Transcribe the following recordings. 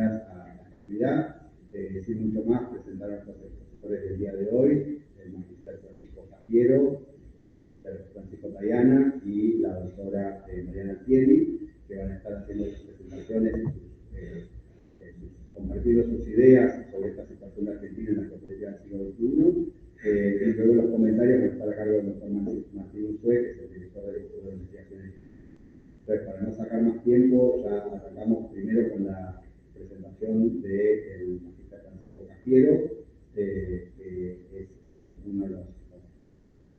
bienvenidas a la actividad. Sin mucho más, presentar a nuestros expositores del día de hoy, el magister Francisco Cafiero, Francisco Tayana y la doctora Mariana Altieri, que van a estar haciendo sus presentaciones, compartiendo sus ideas sobre esta situación de Argentina en la perspectiva del siglo XXI. Y luego los comentarios van a estar a cargo del doctor Martín Usué, que es el director del Instituto de Investigaciones. Entonces, para no sacar más tiempo, ya arrancamos primero con la presentación del magister Francisco Cafiero, que es uno de los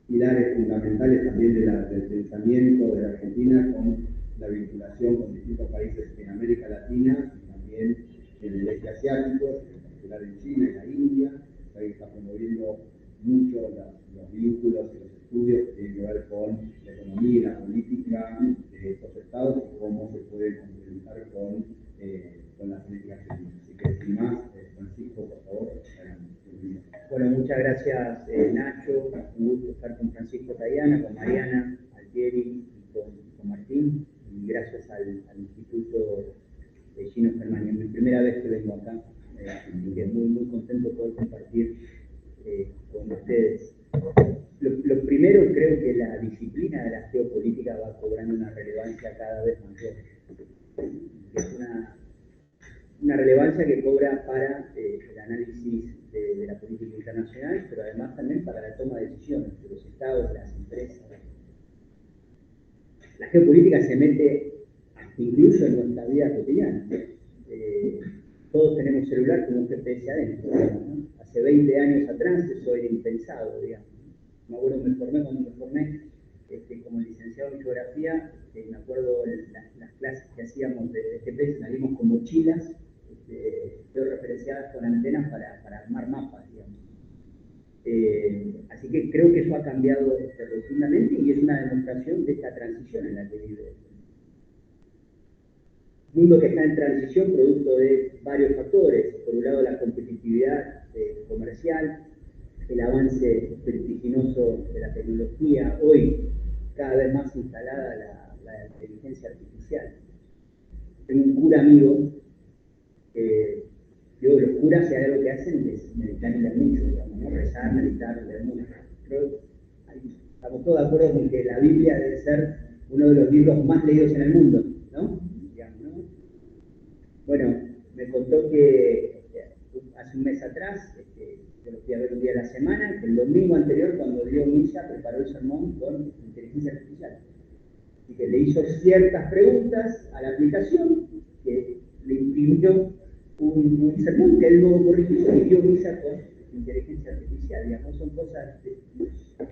pilares fundamentales también del pensamiento de la Argentina, con la vinculación con distintos países en América Latina y también en el este asiático, en particular en China, en la India. Ahí está promoviendo mucho los vínculos y los estudios que tienen que ver con la economía y la política de estos estados y cómo se puede complementar con la política argentina. Así que sin más, Francisco, por favor, adelante. Bueno, muchas gracias, Nacho. Un gusto estar con Francisco Tayana, con Mariana Altieri y con Martín. Y gracias al Instituto de Gino Germán. Es mi primera vez que vengo acá, así que muy contento de poder compartir con ustedes. Lo primero, creo que la disciplina de la geopolítica va cobrando una relevancia cada vez mayor. Es una relevancia que cobra para el análisis de la política internacional, pero además también para la toma de decisiones de los estados, de las empresas. La geopolítica se mete incluso en nuestra vida cotidiana. Todos tenemos celular con un GPS adentro, ¿no? Hace 20 años atrás eso era impensado, digamos. Me acuerdo cuando me formé como licenciado en geografía, me acuerdo las clases que hacíamos de GPS, salimos con mochilas referenciadas con antenas para armar mapas, digamos. Así que creo que eso ha cambiado rotundamente y es una demostración de esta transición en la que vive. Un mundo que está en transición producto de varios factores. Por un lado, la competitividad comercial, el avance vertiginoso de la tecnología, hoy cada vez más instalada la inteligencia artificial. Tengo un cura amigo yo, los curas, si hay algo que hacen es meditar y leer mucho, digamos, ¿no? Rezar, meditar, leer mucho. Pero estamos todos de acuerdo con que la Biblia debe ser uno de los libros más leídos en el mundo, ¿no? Digamos, ¿no? Bueno, me contó que hace un mes atrás, yo lo fui a ver un día a la semana, que el domingo anterior, cuando dio misa, preparó el sermón con inteligencia artificial. Y que le hizo ciertas preguntas a la aplicación, que le imprimió un sermón que él luego corrigió y dio misa con inteligencia artificial. Digamos, son cosas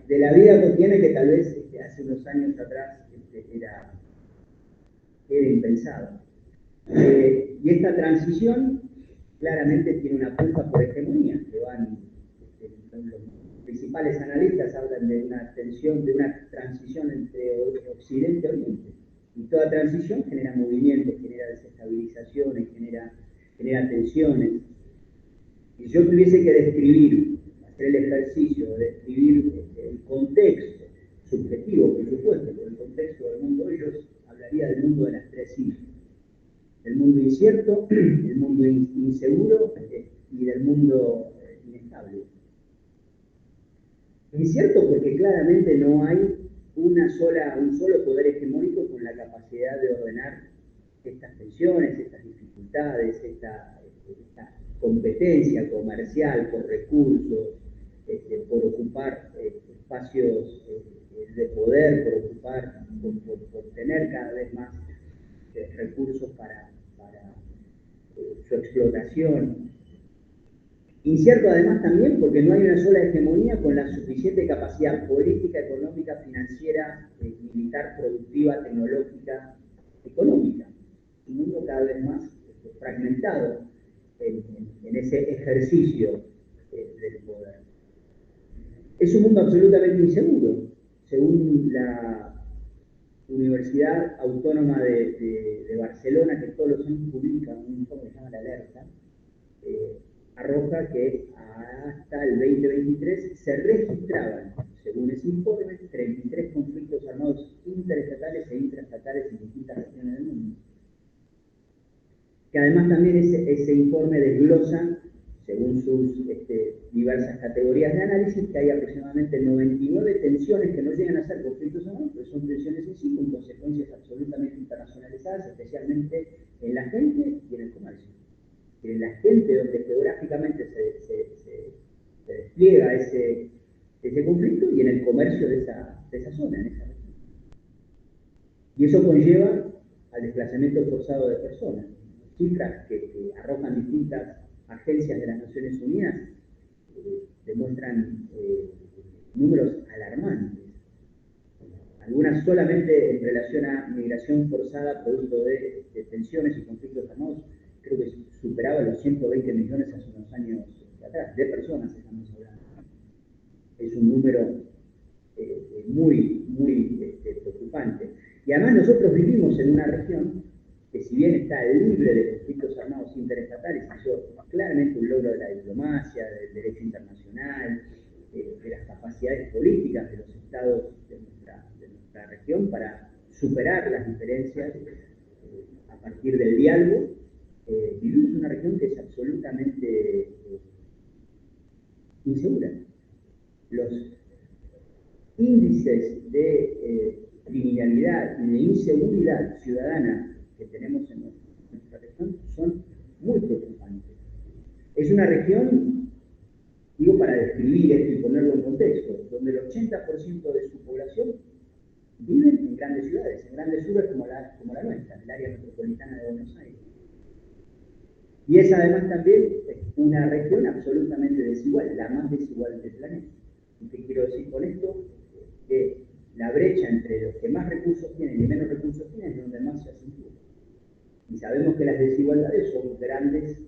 de la vida cotidiana que tal vez hace unos años atrás era impensado. Y esta transición claramente tiene una punta por hegemonía, que van, los principales analistas hablan de una tensión, de una transición entre Occidente y Oriente. Y toda transición genera movimientos, genera desestabilizaciones, genera tensiones. Y yo tuviese que describir, hacer el ejercicio de describir el contexto subjetivo, por supuesto, pero el contexto del mundo de ellos, hablaría del mundo de las tres I. El mundo incierto, el mundo inseguro y del mundo inestable. Incierto porque claramente no hay un solo poder hegemónico con la capacidad de ordenar estas tensiones, estas dificultades, esta competencia comercial por recursos, por ocupar espacios de poder, por tener cada vez más recursos para su explotación. Incierto además también porque no hay una sola hegemonía con la suficiente capacidad política, económica, financiera, militar, productiva, tecnológica, económica. Un mundo cada vez más fragmentado en ese ejercicio del poder. Es un mundo absolutamente inseguro. Según la Universidad Autónoma de Barcelona, que todos los años publica un informe que se llama La Alerta, arroja que hasta el 2023 se registraban, según ese informe, 33 conflictos armados interestatales e intraestatales en distintas regiones del mundo. que además también ese informe desglosa, según sus diversas categorías de análisis, que hay aproximadamente 99 tensiones que no llegan a ser conflictos armados, pero son tensiones en sí, con consecuencias absolutamente internacionalizadas, especialmente en la gente y en el comercio. En la gente, donde geográficamente se despliega ese conflicto, y en el comercio de esa zona, en esa región. Y eso conlleva al desplazamiento forzado de personas. Cifras que arrojan distintas agencias de las Naciones Unidas demuestran números alarmantes. Algunas solamente en relación a migración forzada producto de tensiones y conflictos armados, creo que superaba los 120 millones hace unos años atrás, de personas estamos hablando. Es un número muy preocupante. Y además nosotros vivimos en una región que, si bien está libre de conflictos armados interestatales, eso es claramente un logro de la diplomacia, del derecho internacional, de las capacidades políticas de los estados de nuestra región para superar las diferencias a partir del diálogo. Vivimos en una región que es absolutamente insegura. Los índices de criminalidad y de inseguridad ciudadana que tenemos en nuestra región son muy preocupantes. Es una región, digo para describir esto y ponerlo en contexto, donde el 80% de su población viven en grandes ciudades, en grandes urbes como la nuestra, el área metropolitana de Buenos Aires. Y es además también una región absolutamente desigual, la más desigual del planeta. ¿Y qué quiero decir con esto? Que la brecha entre los que más recursos tienen y menos recursos tienen es donde más se acentúa. Y sabemos que las desigualdades son grandes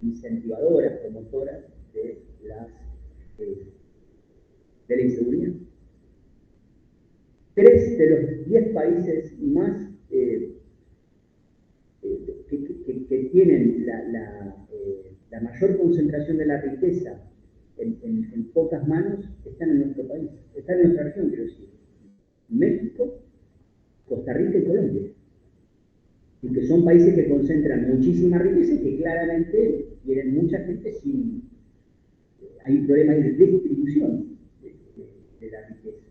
incentivadoras, promotoras de la inseguridad. 3 de los 10 países más que tienen la mayor concentración de la riqueza en pocas manos están en nuestro país, están en nuestra región, quiero decir. México, Costa Rica y Colombia. Y que son países que concentran muchísima riqueza y que claramente tienen mucha gente sin... hay un problema de distribución de la riqueza.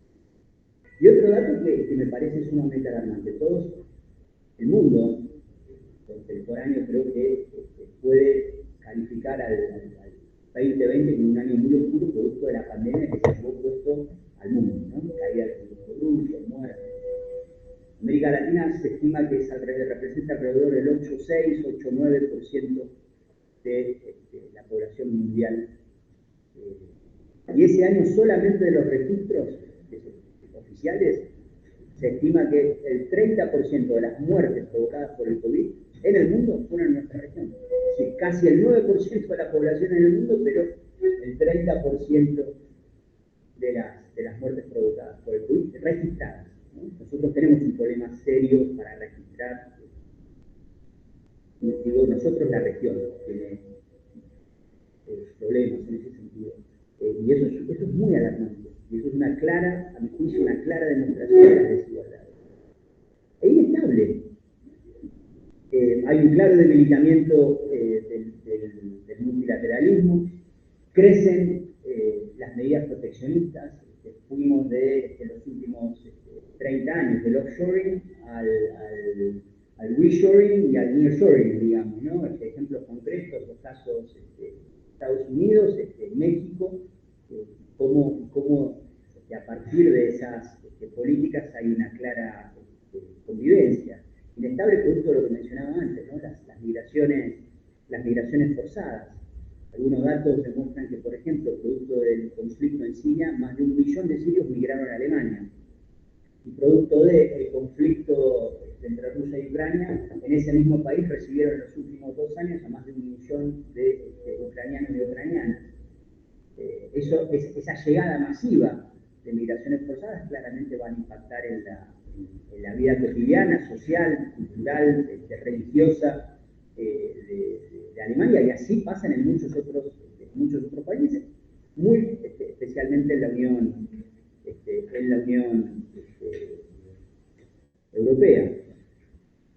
Y otro dato que me parece sumamente alarmante. Todos, el mundo contemporáneo, creo que puede calificar al 2020 como un año muy oscuro producto de la pandemia que se llevó puesto al mundo, ¿no? Caída del Producto Bruto, muertes. América Latina se estima que representa alrededor del 8,6, 8,9% de la población mundial. Y ese año solamente de los registros oficiales se estima que el 30% de las muertes provocadas por el COVID en el mundo fueron en nuestra región. Es decir, casi el 9% de la población en el mundo, pero el 30% de las muertes provocadas por el COVID registradas, ¿no? Nosotros tenemos un problema serio para registrar. Digo, nosotros, la región tiene problemas en ese sentido. Y eso es muy alarmante. Y eso es una clara, a mi juicio, una clara demostración de las desigualdades. Es inestable. Hay un claro debilitamiento del multilateralismo. Crecen las medidas proteccionistas. Fuimos de los últimos 30 años del offshoring al reshoring y al nearshoring, digamos, ¿no? Ejemplos concretos, los casos Estados Unidos, México, cómo a partir de esas políticas hay una clara convivencia. Inestable producto de lo que mencionaba antes, ¿no? Las migraciones forzadas. Algunos datos demuestran que, por ejemplo, producto del conflicto en Siria, más de 1 millón de sirios migraron a Alemania. Y producto del conflicto entre Rusia y Ucrania, en ese mismo país recibieron en los últimos 2 años a más de 1 millón de ucranianos y ucranianas. Esa llegada masiva de migraciones forzadas claramente van a impactar en la vida cotidiana, social, cultural, religiosa de Alemania, y así pasan en muchos otros países, muy especialmente en la Unión Europea.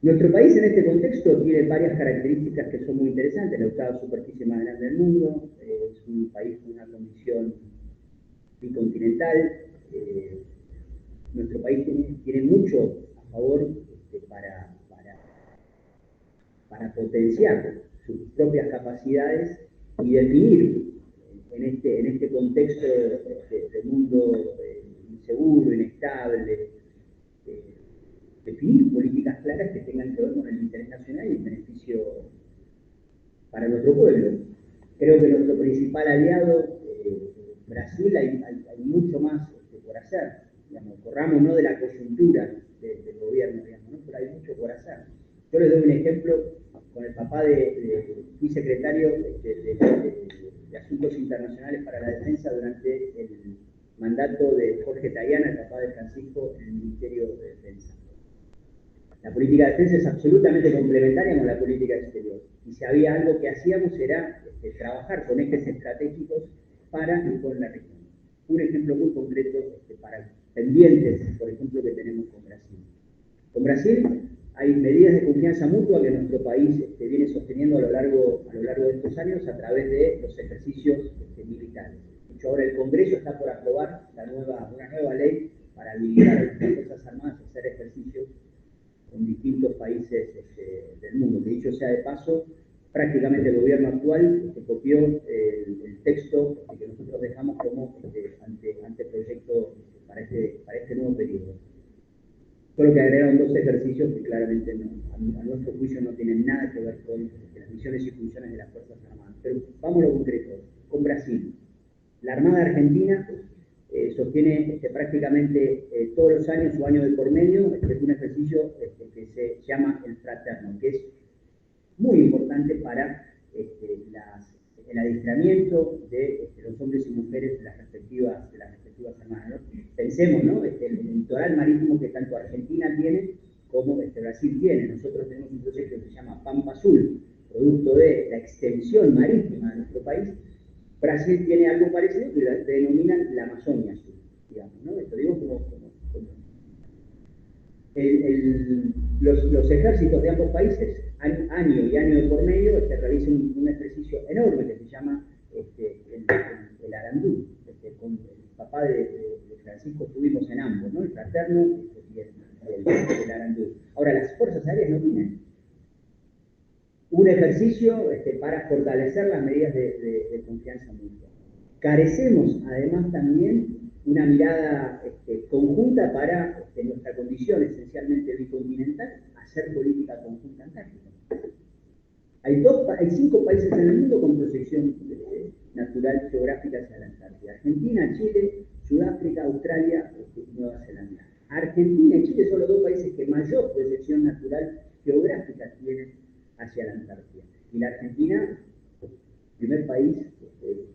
Nuestro país en este contexto tiene varias características que son muy interesantes. La octava superficie más grande del mundo, es un país con una condición bicontinental. Nuestro país tiene mucho a favor para potenciar sus propias capacidades y definir en este contexto de mundo inseguro, inestable, definir políticas claras que tengan que ver con el interés nacional y el beneficio para nuestro pueblo. Creo que nuestro principal aliado, Brasil, hay mucho más por hacer. Digamos, corramos no de la coyuntura del gobierno, digamos, ¿no? Pero hay mucho por hacer. Yo les doy un ejemplo con el papá fui secretario de Asuntos Internacionales para la Defensa durante el mandato de Jorge Tayana, el papá de Francisco, en el Ministerio de Defensa. La política de defensa es absolutamente complementaria con la política exterior. Y si había algo que hacíamos era trabajar con ejes estratégicos para y con la región. Un ejemplo muy concreto para pendientes, por ejemplo, que tenemos con Brasil. Con Brasil hay medidas de confianza mutua que nuestro país viene sosteniendo a lo largo de estos años a través de los ejercicios militares. De hecho, ahora el Congreso está por aprobar una nueva ley para habilitar a las Fuerzas Armadas a hacer ejercicios con distintos países del mundo. Que dicho sea de paso, prácticamente el gobierno actual copió el texto que nosotros dejamos como anteproyecto para este nuevo periodo. Solo que agregaron dos ejercicios que claramente a nuestro juicio no tienen nada que ver con las misiones y funciones de las Fuerzas Armadas. Pero vamos a lo concreto, con Brasil. La Armada Argentina sostiene prácticamente todos los años o año de por medio un ejercicio que se llama el Fraterno, que es muy importante para el adiestramiento de los hombres y mujeres de las respectivas armadas, ¿no? Pensemos, ¿no? El litoral marítimo que tanto Argentina tiene como Brasil tiene. Nosotros tenemos un proyecto que se llama Pampa Azul, producto de la extensión marítima de nuestro país. Brasil tiene algo parecido que denominan la Amazonia Sur, digamos, ¿no? Esto digo como los ejércitos de ambos países, año y año de por medio, realizan un ejercicio enorme que se llama el Arandú. Con el papá de Francisco estuvimos en ambos, ¿no? El Fraterno y el Arandú. Ahora, las Fuerzas Aéreas no tienen un ejercicio para fortalecer las medidas de confianza mutua. Carecemos, además, también una mirada conjunta para nuestra condición esencialmente bicontinental, hacer política conjunta antártica. Hay 5 países en el mundo con proyección natural geográfica hacia la Antártida: Argentina, Chile, Sudáfrica, Australia y Nueva Zelanda. Argentina y Chile son los 2 países que mayor proyección natural geográfica tienen hacia la Antártida. Y la Argentina, primer país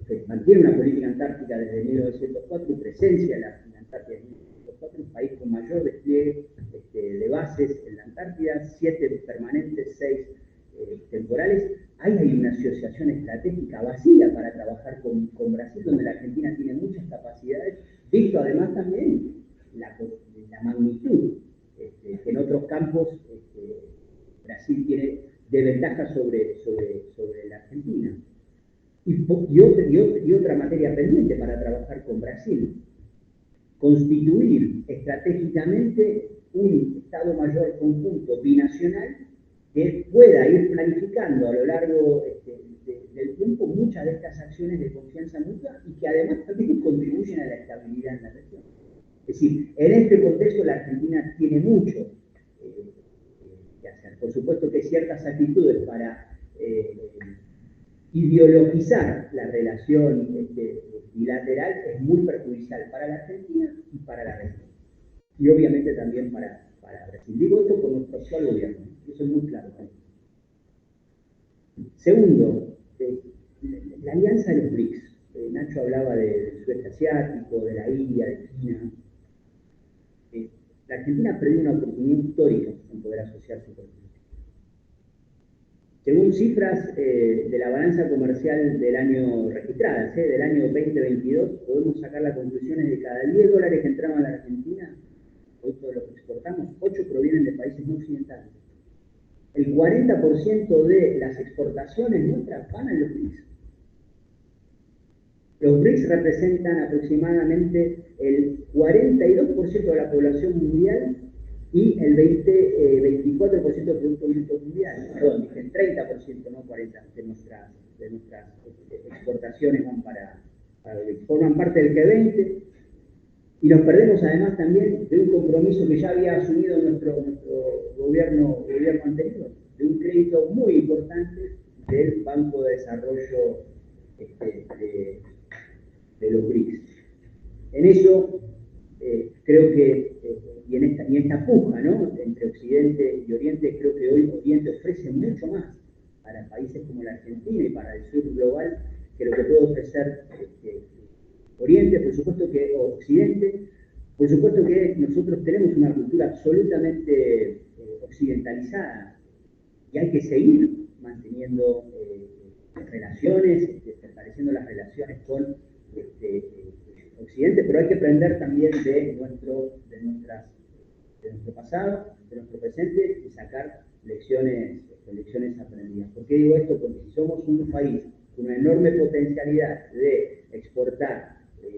que mantiene una política antártica desde 1904 y presencia en la Antártida desde 1904, un país con mayor despliegue de bases en la Antártida, 7 permanentes, 6 temporales. Hay una asociación estratégica vacía para trabajar con Brasil, donde la Argentina tiene muchas capacidades, visto además también la magnitud que en otros campos Brasil tiene de ventaja sobre la Argentina. Y otra materia pendiente para trabajar con Brasil: constituir estratégicamente un Estado Mayor conjunto binacional que pueda ir planificando a lo largo del tiempo muchas de estas acciones de confianza mutua y que además también contribuyen a la estabilidad en la región. Es decir, en este contexto la Argentina tiene mucho que hacer. Por supuesto que ciertas actitudes para ideologizar la relación bilateral es muy perjudicial para la Argentina y para la región. Y obviamente también para Brasil. Digo esto por nuestro actual gobierno, eso es muy claro. Segundo, la alianza de los BRICS. Nacho hablaba del sudeste asiático, de la India, de China. La Argentina perdió una oportunidad histórica en poder asociarse con ellos. Según cifras de la balanza comercial del año registradas, del año 2022, podemos sacar las conclusiones de cada $10 que entraban a la Argentina, hoy todo lo que exportamos, 8 provienen de países no occidentales. El 40% de las exportaciones nuestras van a los BRICS. Los BRICS representan aproximadamente el 42% de la población mundial y el 24% del Producto Bruto Mundial. Perdón, dije el 30%, no 40%, de nuestras exportaciones van para los BRICS. Forman parte del G20 y nos perdemos además también de un compromiso que ya había asumido nuestro gobierno anterior, de un crédito muy importante del Banco de Desarrollo de los BRICS. En eso, creo que, y en esta puja, ¿no?, entre Occidente y Oriente, creo que hoy Oriente ofrece mucho más para países como la Argentina y para el sur global que lo que puede ofrecer Oriente, por supuesto que Occidente. Por supuesto que nosotros tenemos una cultura absolutamente occidentalizada y hay que seguir manteniendo relaciones, fortaleciendo las relaciones con Occidente, pero hay que aprender también de nuestro pasado, de nuestro presente y sacar lecciones aprendidas. ¿Por qué digo esto? Porque si somos un país con una enorme potencialidad de exportar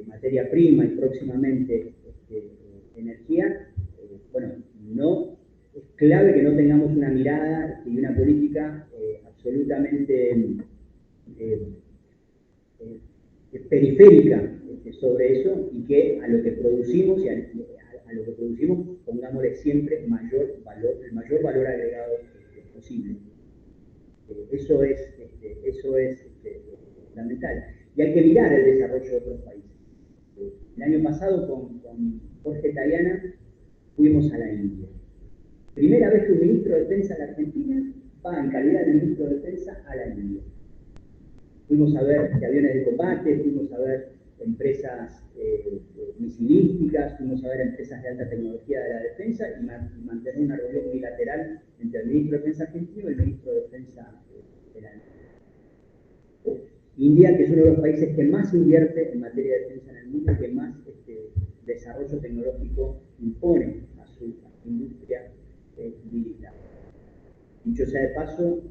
materia prima y próximamente energía, bueno, no es clave que no tengamos una mirada y una política absolutamente periférica sobre eso, y que a lo que producimos y a lo que producimos pongámosle siempre el mayor valor agregado posible. Eso es fundamental. Y hay que mirar el desarrollo de otros países. El año pasado con Jorge Tayana fuimos a la India. Primera vez que un ministro de Defensa de la Argentina va en calidad de ministro de Defensa a la India. Fuimos a ver aviones de combate, fuimos a ver empresas misilísticas, fuimos a ver empresas de alta tecnología de la defensa y mantener una reunión bilateral entre el ministro de Defensa argentino y el ministro de Defensa de la India, que es uno de los países que más invierte en materia de defensa en el mundo y que más desarrollo tecnológico impone a su industria militar. Dicho sea de paso,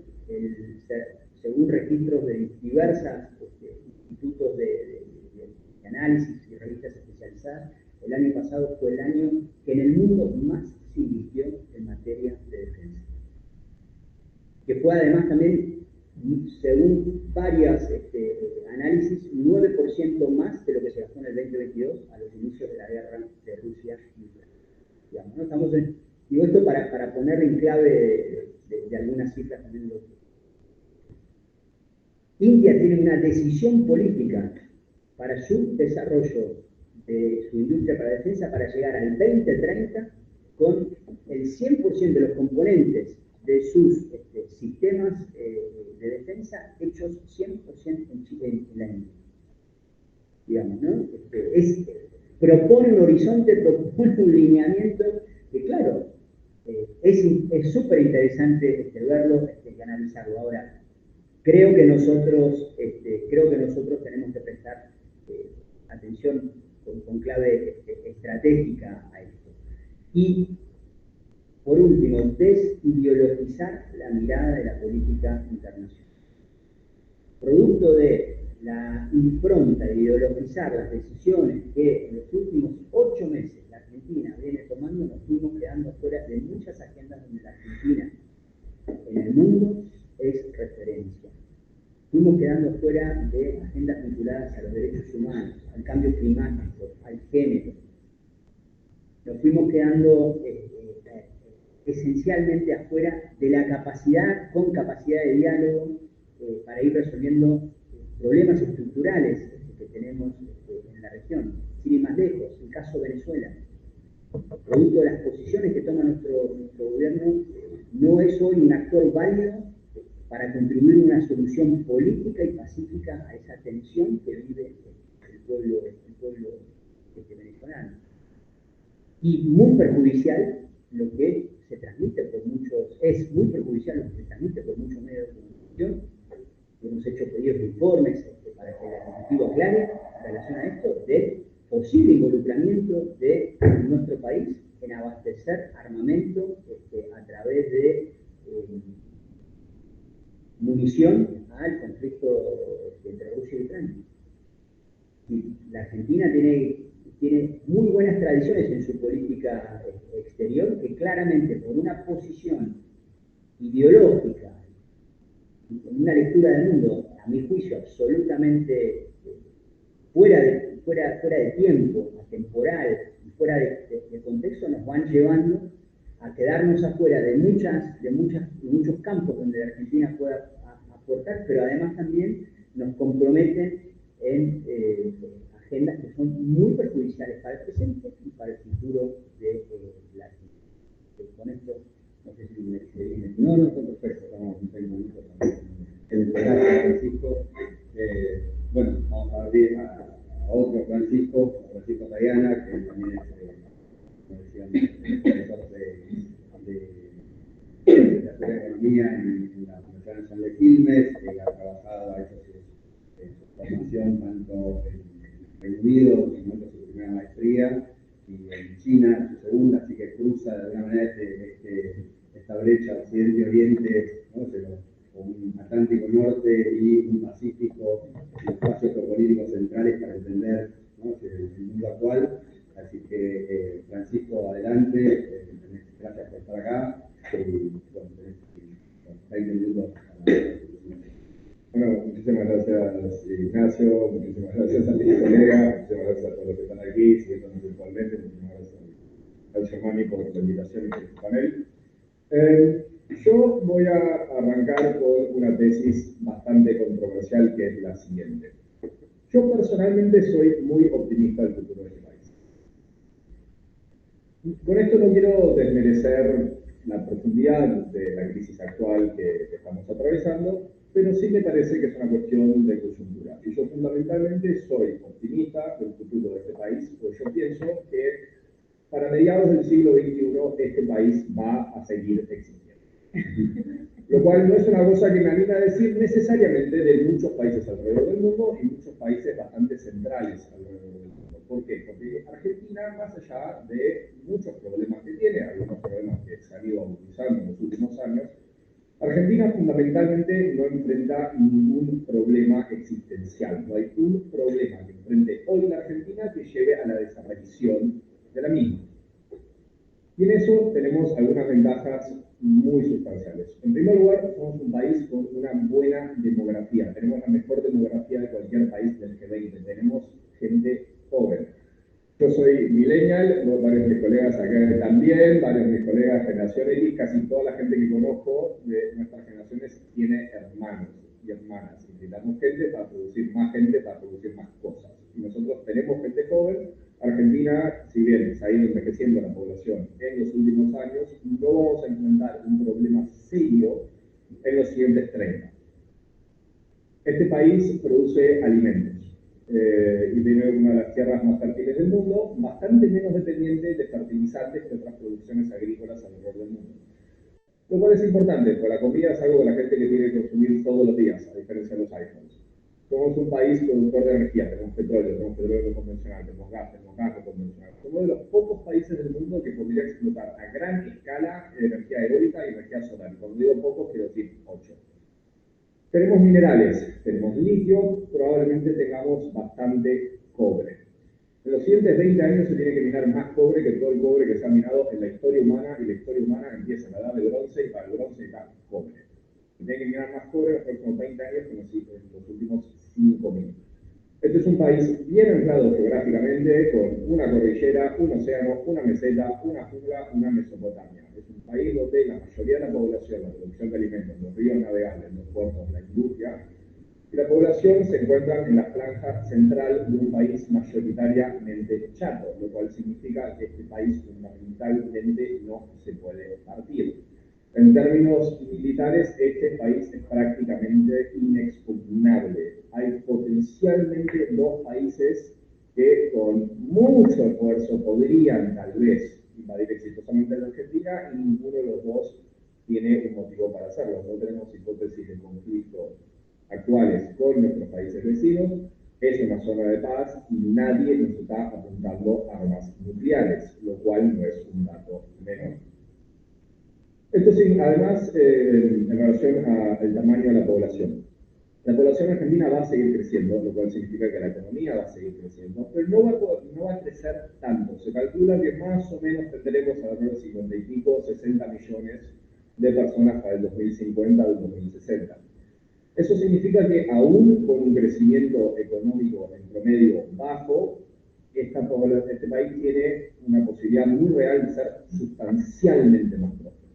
según registros de diversas institutos de análisis y revistas especializadas, el año pasado fue el año que en el mundo más se invirtió en materia de defensa. Que fue además también, según varios análisis, 9% más de lo que se gastó en el 2022 a los inicios de la guerra de Rusia y Ucrania. ¿No? Estamos digo esto para poner en clave de algunas cifras también. India tiene una decisión política para su desarrollo de su industria para defensa para llegar al 2030 con el 100% de los componentes de sus sistemas de defensa hechos 100% en la India. Digamos, ¿no? Propone un horizonte, propone un lineamiento que, claro, es súper interesante verlo y analizarlo. Ahora, creo que nosotros tenemos que prestar atención con clave estratégica a esto. Y, por último, desideologizar la mirada de la política internacional. Producto de la impronta de ideologizar las decisiones que en los últimos 8 meses la Argentina viene tomando, nos fuimos quedando fuera de muchas agendas donde la Argentina en el mundo es referencia. Fuimos quedando fuera de agendas vinculadas a los derechos humanos, al cambio climático, al género. Nos fuimos quedando esencialmente afuera de la capacidad de diálogo para ir resolviendo problemas estructurales que tenemos en la región. Sin ir más lejos, el caso de Venezuela. Producto de las posiciones que toma nuestro gobierno, no es hoy un actor válido para contribuir a una solución política y pacífica a esa tensión que vive el pueblo venezolano. Y muy perjudicial lo que se transmite por muchos, es muy perjudicial lo que se transmite por muchos medios de comunicación. Hemos hecho pedidos de informes para que el Ejecutivo aclare en relación a esto del posible involucramiento de nuestro país en abastecer armamento a través de munición al conflicto entre Rusia y Ucrania. Y la Argentina tiene muy buenas tradiciones en su política exterior, que claramente por una posición ideológica, una lectura del mundo, a mi juicio, absolutamente fuera de tiempo, atemporal y fuera de contexto, nos van llevando a quedarnos afuera de muchos campos donde la Argentina pueda aportar, pero además también nos comprometen en agendas que son muy perjudiciales para el presente y para el futuro de la Argentina. Con esto, no sé si me dice bien. No, está perfecto, estamos en 6 minutos también. Gracias, Francisco. Bueno, vamos a abrir a otro Francisco Tayana, que también es, como decíamos, profesor de economía en la Universidad Nacional de Quilmes, ha trabajado, ha hecho su formación tanto en Reino Unido, como su primera maestría, y en China su segunda, así que cruza de alguna manera esta brecha Occidente-Oriente, ¿no? Con un Atlántico Norte y un Pacífico, espacios geopolíticos centrales para entender, ¿no? El mundo actual. Así que, Francisco, adelante, gracias por estar acá. Bueno, tenés 20 minutos para... Bueno, muchísimas gracias, Ignacio, muchísimas gracias a mis colegas, muchísimas gracias a todos los que están aquí, siguiéndonos virtualmente, muchísimas gracias al Germani por la invitación y por este panel. Yo voy a arrancar con una tesis bastante controversial, que es la siguiente. Yo personalmente soy muy optimista del futuro de este país. Con esto no quiero desmerecer la profundidad de la crisis actual que estamos atravesando, pero sí me parece que es una cuestión de coyuntura. Y yo fundamentalmente soy optimista del futuro de este país, pues yo pienso que para mediados del siglo XXI este país va a seguir existiendo. Lo cual no es una cosa que me anima a decir necesariamente de muchos países alrededor del mundo y muchos países bastante centrales alrededor del mundo. ¿Por qué? Porque Argentina, más allá de muchos problemas que tiene, algunos problemas que se han ido agudizando en los últimos años, Argentina fundamentalmente no enfrenta ningún problema existencial. No hay un problema que enfrente hoy la Argentina que lleve a la desaparición de la misma. Y en eso tenemos algunas ventajas muy sustanciales. En primer lugar, somos un país con una buena demografía. Tenemos la mejor demografía de cualquier país del G20. Tenemos gente joven. Yo soy millennial, varios de mis colegas acá también, varios de mis colegas generación X, casi toda la gente que conozco de nuestras generaciones tiene hermanos y hermanas. Necesitamos gente para producir más gente, para producir más cosas. Y nosotros tenemos gente joven. Argentina, si bien se ha ido envejeciendo la población en los últimos años, no vamos a enfrentar un problema serio en los siguientes 30. Este país produce alimentos. Y tiene una de las tierras más fértiles del mundo, bastante menos dependiente de fertilizantes que otras producciones agrícolas alrededor del mundo. Lo cual es importante, porque la comida es algo que la gente que tiene que consumir todos los días, a diferencia de los iPhones. Somos un país productor de energía, tenemos petróleo no convencional, tenemos gas no convencional. Somos de los pocos países del mundo que podría explotar a gran escala energía eólica y energía solar. Y cuando digo pocos, quiero decir 8. Tenemos minerales, tenemos litio, probablemente tengamos bastante cobre. En los siguientes 20 años se tiene que minar más cobre que todo el cobre que se ha minado en la historia humana, y la historia humana empieza en la edad del bronce, y para el bronce está cobre. Se tiene que minar más cobre en los próximos 20 años que en los últimos 5.000. Este es un país bien anclado geográficamente, con una cordillera, un océano, una meseta, una jungla, una Mesopotamia. Es un país donde la mayoría de la población, la producción de alimentos, los ríos navegables, los puertos, la industria, y la población se encuentra en la franja central de un país mayoritariamente chato, lo cual significa que este país fundamentalmente no se puede partir. En términos militares, este país es prácticamente inexpugnable. Hay potencialmente 2 países que con mucho esfuerzo podrían tal vez invadir exitosamente la Argentina, y ninguno de los 2 tiene un motivo para hacerlo. No tenemos hipótesis de conflicto actuales con nuestros países vecinos. Es una zona de paz y nadie nos está apuntando armas nucleares, lo cual no es un dato menor. Esto sí, además, en relación al tamaño de la población. La población argentina va a seguir creciendo, lo cual significa que la economía va a seguir creciendo, pero no va a crecer tanto. Se calcula que más o menos tendremos alrededor de 50 y pico, 60 millones de personas para el 2050 o el 2060. Eso significa que aún con un crecimiento económico en promedio bajo, este país tiene una posibilidad muy real de ser sustancialmente más próspero.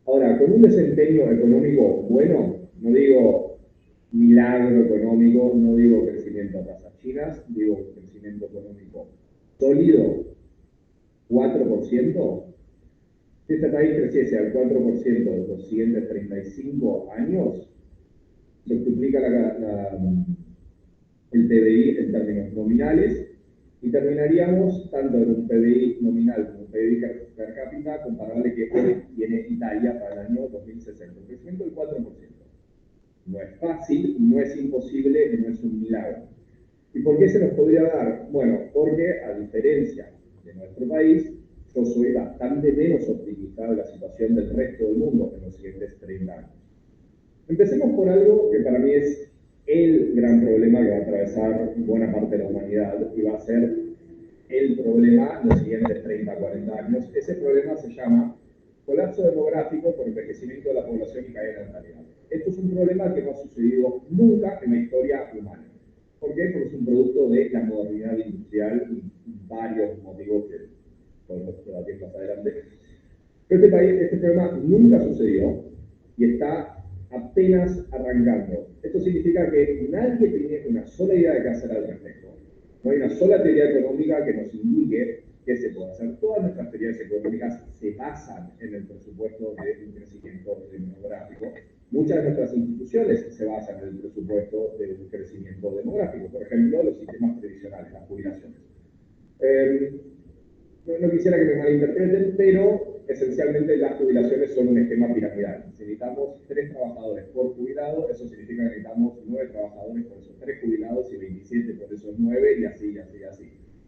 Ahora, con un desempeño económico bueno, no digo milagro económico, no digo crecimiento a tasas chinas, digo crecimiento económico sólido, 4%. Si este país creciese al 4% en los siguientes 35 años, se duplica el PBI en términos nominales y terminaríamos tanto en un PBI nominal como un PBI per cápita comparable que hoy tiene Italia para el año 2060, un crecimiento del 4%. No es fácil, no es imposible, no es un milagro. ¿Y por qué se nos podría dar? Bueno, porque a diferencia de nuestro país, yo soy bastante menos optimista de la situación del resto del mundo en los siguientes 30 años. Empecemos por algo que para mí es el gran problema que va a atravesar buena parte de la humanidad y va a ser el problema en los siguientes 30, 40 años. Ese problema se llama colapso demográfico por envejecimiento de la población y caída de natalidad. Esto es un problema que no ha sucedido nunca en la historia humana. ¿Por qué? Porque es un producto de la modernidad industrial y varios motivos que podemos debatir más adelante. Pero este problema nunca sucedió y está apenas arrancando. Esto significa que nadie tiene una sola idea de qué hacer al respecto. No hay una sola teoría económica que nos indique qué se puede hacer. Todas nuestras teorías económicas se basan en el presupuesto de un crecimiento demográfico. Muchas de nuestras instituciones se basan en el presupuesto de un crecimiento demográfico. Por ejemplo, los sistemas previsionales, las jubilaciones. No quisiera que me malinterpreten, pero esencialmente las jubilaciones son un esquema piramidal. Si necesitamos 3 trabajadores por jubilado, eso significa que necesitamos 9 trabajadores por esos 3 jubilados y 27 por esos 9 y así, así, así.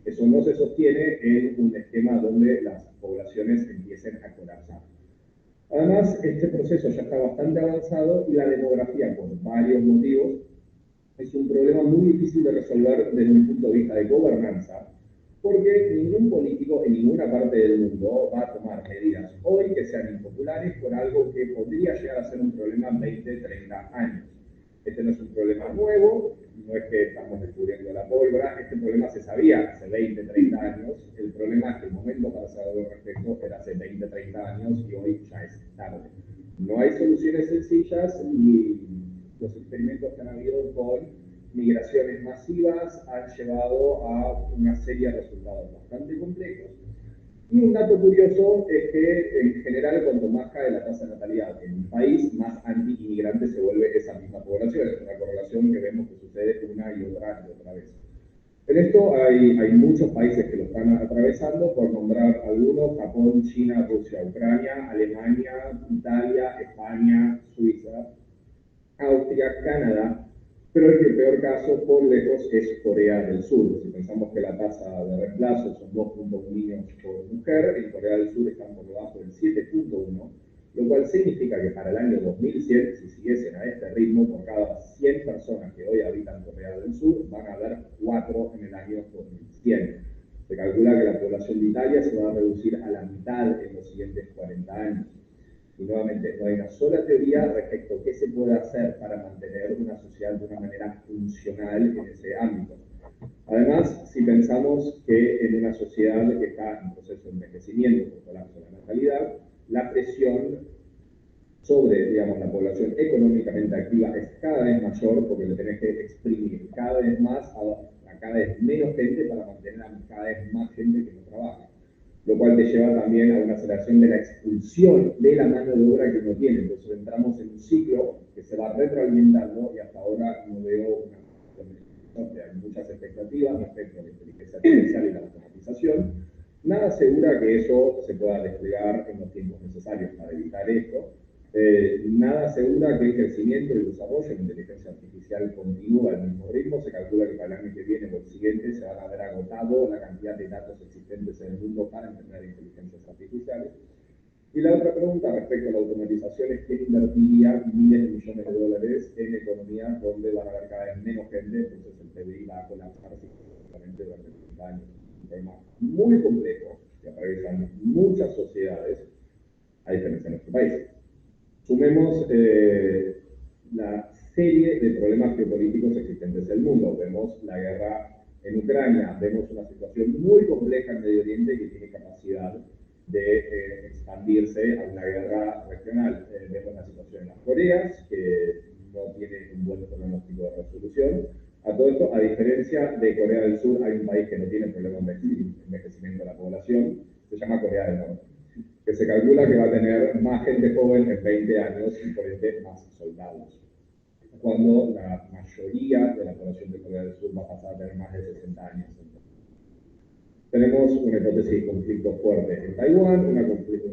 Eso no se sostiene en un esquema donde las poblaciones empiecen a colapsar. Además, este proceso ya está bastante avanzado y la demografía, por varios motivos, es un problema muy difícil de resolver desde un punto de vista de gobernanza, porque ningún político en ninguna parte del mundo va a tomar medidas hoy que sean impopulares por algo que podría llegar a ser un problema en 20, 30 años. Este no es un problema nuevo, no es que estamos descubriendo la pólvora, este problema se sabía hace 20, 30 años, el problema es que el momento para hacer algo al respecto era hace 20, 30 años y hoy ya es tarde. No hay soluciones sencillas y los experimentos que han habido con migraciones masivas han llevado a una serie de resultados bastante complejos. Y un dato curioso es que, en general, cuanto más cae la tasa de natalidad en un país, más anti-inmigrante se vuelve esa misma población. Es una correlación que vemos que sucede una y otra vez. En esto hay muchos países que lo están atravesando, por nombrar algunos: Japón, China, Rusia, Ucrania, Alemania, Italia, España, Suiza, Austria, Canadá, pero el peor caso por lejos es Corea del Sur. Si pensamos que la tasa de reemplazo son 2.1 niños por mujer, en Corea del Sur están por debajo del 7.1, lo cual significa que para el año 2100, si siguiesen a este ritmo, por cada 100 personas que hoy habitan Corea del Sur, van a haber 4 en el año 2100. Se calcula que la población de Italia se va a reducir a la mitad en los siguientes 40 años. Y nuevamente, no hay una sola teoría respecto a qué se puede hacer para mantener una sociedad de una manera funcional en ese ámbito. Además, si pensamos que en una sociedad que está en proceso de envejecimiento por colapso de la natalidad, la presión sobre, digamos, la población económicamente activa es cada vez mayor porque le tenés que exprimir cada vez más a cada vez menos gente para mantener a cada vez más gente que no trabaja, lo cual te lleva también a una aceleración de la expulsión de la mano de obra que uno tiene. Entonces entramos en un ciclo que se va retroalimentando y hasta ahora no veo una donde hay muchas expectativas respecto a la inteligencia artificial y la automatización. Nada asegura que eso se pueda desplegar en los tiempos necesarios para evitar esto. Nada asegura que el crecimiento y el desarrollo de la inteligencia artificial continúa al mismo ritmo. Se calcula que para el año que viene o el siguiente se van a haber agotado la cantidad de datos existentes en el mundo para entrenar inteligencias artificiales. Y la otra pregunta respecto a la automatización es quién invertiría miles de millones de dólares en economías donde van a haber cada vez menos gente, entonces el PBI va a colapsar significativamente durante 30 años. Un tema muy complejo que atraviesan muchas sociedades, a diferencia de nuestro país. Sumemos la serie de problemas geopolíticos existentes en el mundo. Vemos la guerra en Ucrania, vemos una situación muy compleja en Medio Oriente que tiene capacidad de expandirse a una guerra regional. Vemos la situación en las Coreas, que no tiene un buen pronóstico de resolución. A todo esto, a diferencia de Corea del Sur, hay un país que no tiene problema de envejecimiento de la población, se llama Corea del Norte, que se calcula que va a tener más gente joven en 20 años y por ende más soldados, cuando la mayoría de la población de Corea del Sur va a pasar a tener más de 60 años. Tenemos una hipótesis de conflicto fuerte en Taiwán, una hipótesis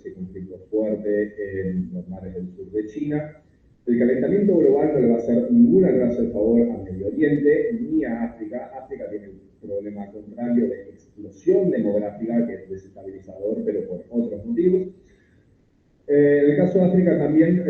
de conflicto fuerte en los mares del sur de China. El calentamiento global no le va a hacer ninguna clase de favor a Medio Oriente ni a África. África tiene un problema contrario de explosión demográfica que es desestabilizador, pero por otros motivos. En el caso de África también,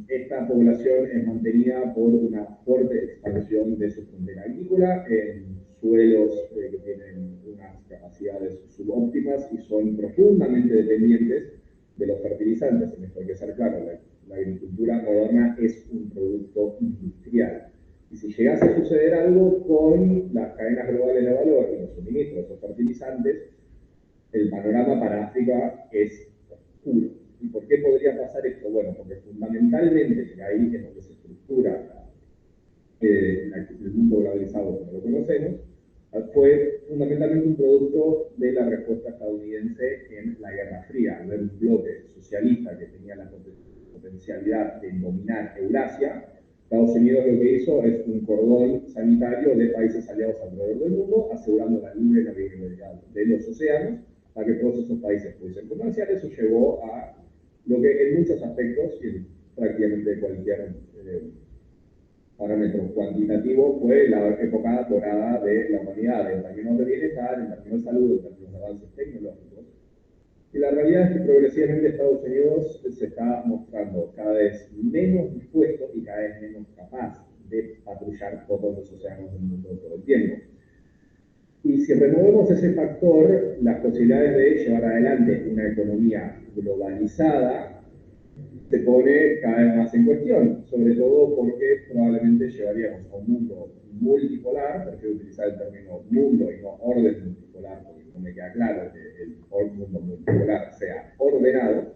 esta población es mantenida por una fuerte expansión de su frontera agrícola en suelos que tienen unas capacidades subóptimas y son profundamente dependientes de los fertilizantes. En esto hay que ser claro, la agricultura moderna es un producto industrial. Y si llegase a suceder algo con las cadenas globales de valor y los suministros de esos fertilizantes, el panorama para África es oscuro. ¿Y por qué podría pasar esto? Bueno, porque fundamentalmente, que ahí es donde se estructura el mundo globalizado como lo conocemos, fue fundamentalmente un producto de la respuesta estadounidense en la Guerra Fría. Al ver un bloque socialista que tenía la potencialidad de dominar Eurasia, Estados Unidos lo que hizo es un cordón sanitario de países aliados alrededor del mundo, asegurando la libre navegabilidad de los océanos para que todos esos países pudiesen comerciar. Eso llevó a lo que en muchos aspectos, y en prácticamente cualquier parámetro cuantitativo, fue la época dorada de la humanidad, en términos de bienestar, en términos de salud, en términos de avances tecnológicos. Y la realidad es que progresivamente Estados Unidos se está mostrando cada vez menos dispuesto y cada vez menos capaz de patrullar todos los océanos del mundo todo el tiempo. Y si removemos ese factor, las posibilidades de llevar adelante una economía globalizada se pone cada vez más en cuestión, sobre todo porque probablemente llevaríamos a un mundo multipolar, prefiero utilizar el término mundo y no orden multipolar, porque no me queda claro que el mundo multipolar sea ordenado,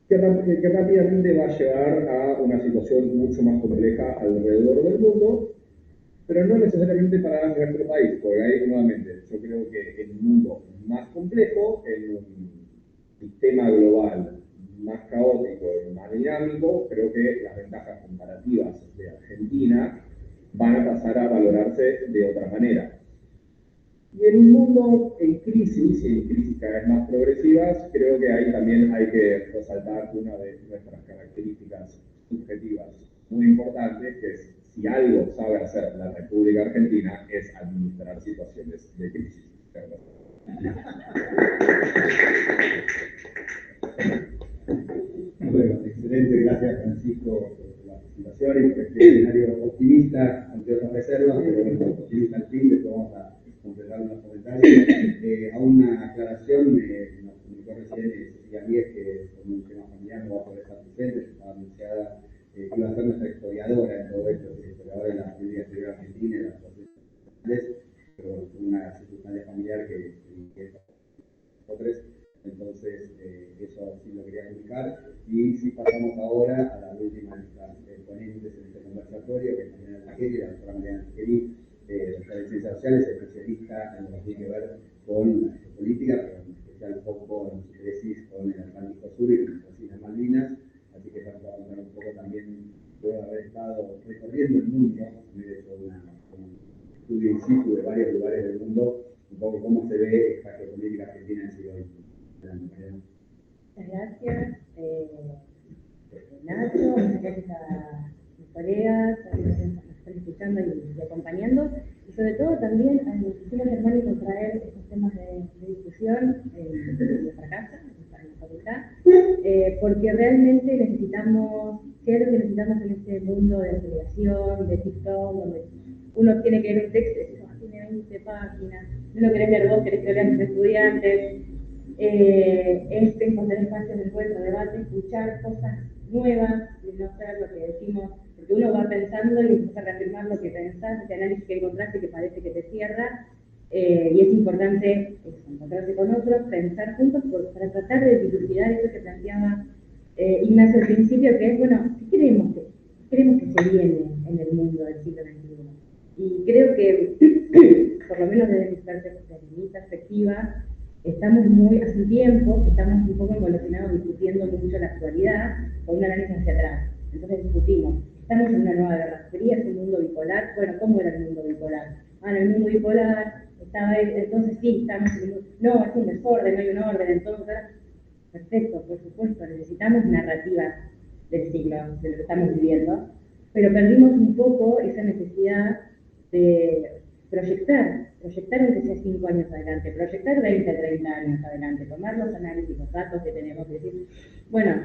que rápidamente va a llevar a una situación mucho más compleja alrededor del mundo, pero no necesariamente para nuestro país, porque ahí nuevamente yo creo que en un mundo más complejo, en un sistema global más caótico y más dinámico, creo que las ventajas comparativas de Argentina van a pasar a valorarse de otra manera. Y en un mundo en crisis, y en crisis cada vez más progresivas, creo que ahí también hay que resaltar una de nuestras características subjetivas muy importantes, que es si algo sabe hacer la República Argentina es administrar situaciones de crisis. Bueno, excelente, gracias Francisco por la presentación y por este escenario optimista, ante otras reservas, pero bueno, optimista al fin, después vamos a completar unos comentarios. A una aclaración, nos comunicó recién Cecilia Mies que con un tema familiar no va a poder estar presente, estaba anunciada, iba a ser nuestra historiadora en todo esto, historiadora de la familia exterior argentina y de las nacionales, pero bueno, fue una circunstancia familiar que otros. Entonces, eso sí lo quería comunicar. Y sí pasamos ahora a la última de nuestras ponentes en este conversatorio, que es Mariana Tejeri, la doctora Mariana Tejeri, doctora de Ciencias Sociales, especialista en lo que tiene que ver con la geopolítica, pero en especial foco en su tesis con el Atlántico Sur y las Islas Malvinas. Así que vamos a contar un poco también, luego de haber estado recorriendo el mundo, también hecho un estudio in situ de varios lugares del mundo, un poco cómo se ve esta geopolítica argentina en el siglo XX. Muchas gracias, Nacho, muchas gracias a mis colegas, a los que nos están escuchando y acompañando, y sobre todo también a mi oficina Germánica por traer estos temas de discusión para acá. porque realmente necesitamos, ¿qué es lo que necesitamos en este mundo de aceleración, de TikTok, donde uno tiene que leer un texto y dice, tiene 20 páginas, no lo querés leer vos, querés que lean tus estudiantes, es encontrar espacios de encuentro, debate, escuchar cosas nuevas y no ser lo que decimos, porque uno va pensando y empieza a reafirmar lo que pensás, ese análisis que encontraste que parece que te cierra, y es importante encontrarse con otros, pensar juntos para tratar de dilucidar eso que planteaba Ignacio al principio, que es, bueno, ¿qué queremos que se viene en el mundo del siglo XXI? Y creo que, por lo menos desde mi perspectiva, estamos hace un tiempo que estamos un poco involucrados discutiendo mucho la actualidad con un análisis hacia atrás. Entonces discutimos, estamos en una nueva guerra fría, es un mundo bipolar. Bueno, ¿cómo era el mundo bipolar? En el mundo bipolar estaba entonces sí, estamos en no, es un desorden, no hay un orden, entonces, perfecto, por supuesto, necesitamos narrativas del siglo, de lo que estamos viviendo, pero perdimos un poco esa necesidad de proyectar aunque sea 5 años adelante, proyectar 20, 30 años adelante, tomar los análisis, los datos que tenemos y decir, bueno,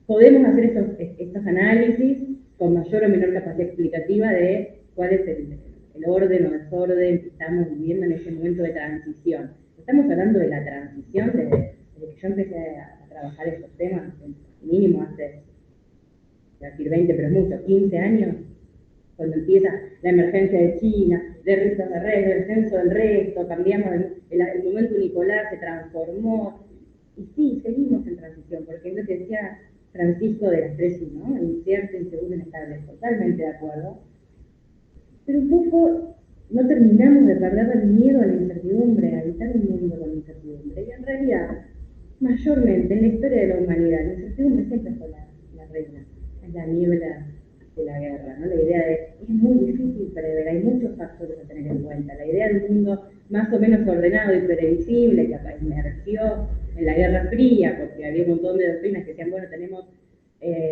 podemos hacer estos análisis con mayor o menor capacidad explicativa de cuál es el orden o desorden que estamos viviendo en este momento de transición. Estamos hablando de la transición desde que yo empecé a trabajar estos temas, mínimo hace, voy a decir 20, pero es mucho, 15 años, cuando empieza la emergencia de China, de riscos de resto, del censo del resto, cambiamos el momento unipolar, se transformó, y sí, seguimos en transición, porque es lo que decía Francisco de las 3 I, ¿no? Incierto, inseguro, inestable, totalmente de acuerdo, pero un poco no terminamos de perder el miedo a la incertidumbre, a habitar un mundo con incertidumbre, y en realidad, mayormente en la historia de la humanidad, la incertidumbre siempre fue la regla, es la niebla de la guerra, ¿no? La idea de, es muy difícil prever, hay muchos factores a tener en cuenta, la idea de un mundo más o menos ordenado y previsible que emergió en la Guerra Fría, porque había un montón de doctrinas que decían, bueno, tenemos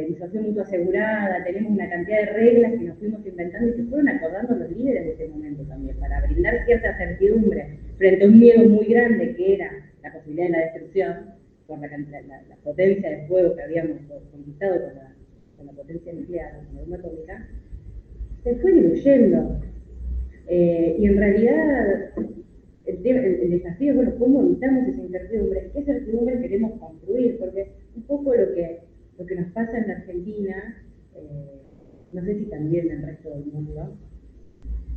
disuasión mutua asegurada, tenemos una cantidad de reglas que nos fuimos inventando y que fueron acordando los líderes de ese momento también, para brindar cierta certidumbre frente a un miedo muy grande que era la posibilidad de la destrucción, por la potencia de fuego que habíamos conquistado con la potencia nuclear, con la bomba atómica, se fue diluyendo. Y en realidad el desafío es, bueno, ¿cómo evitamos esa incertidumbre? ¿Qué certidumbre queremos construir? Porque un poco lo que nos pasa en la Argentina, no sé si también en el resto del mundo,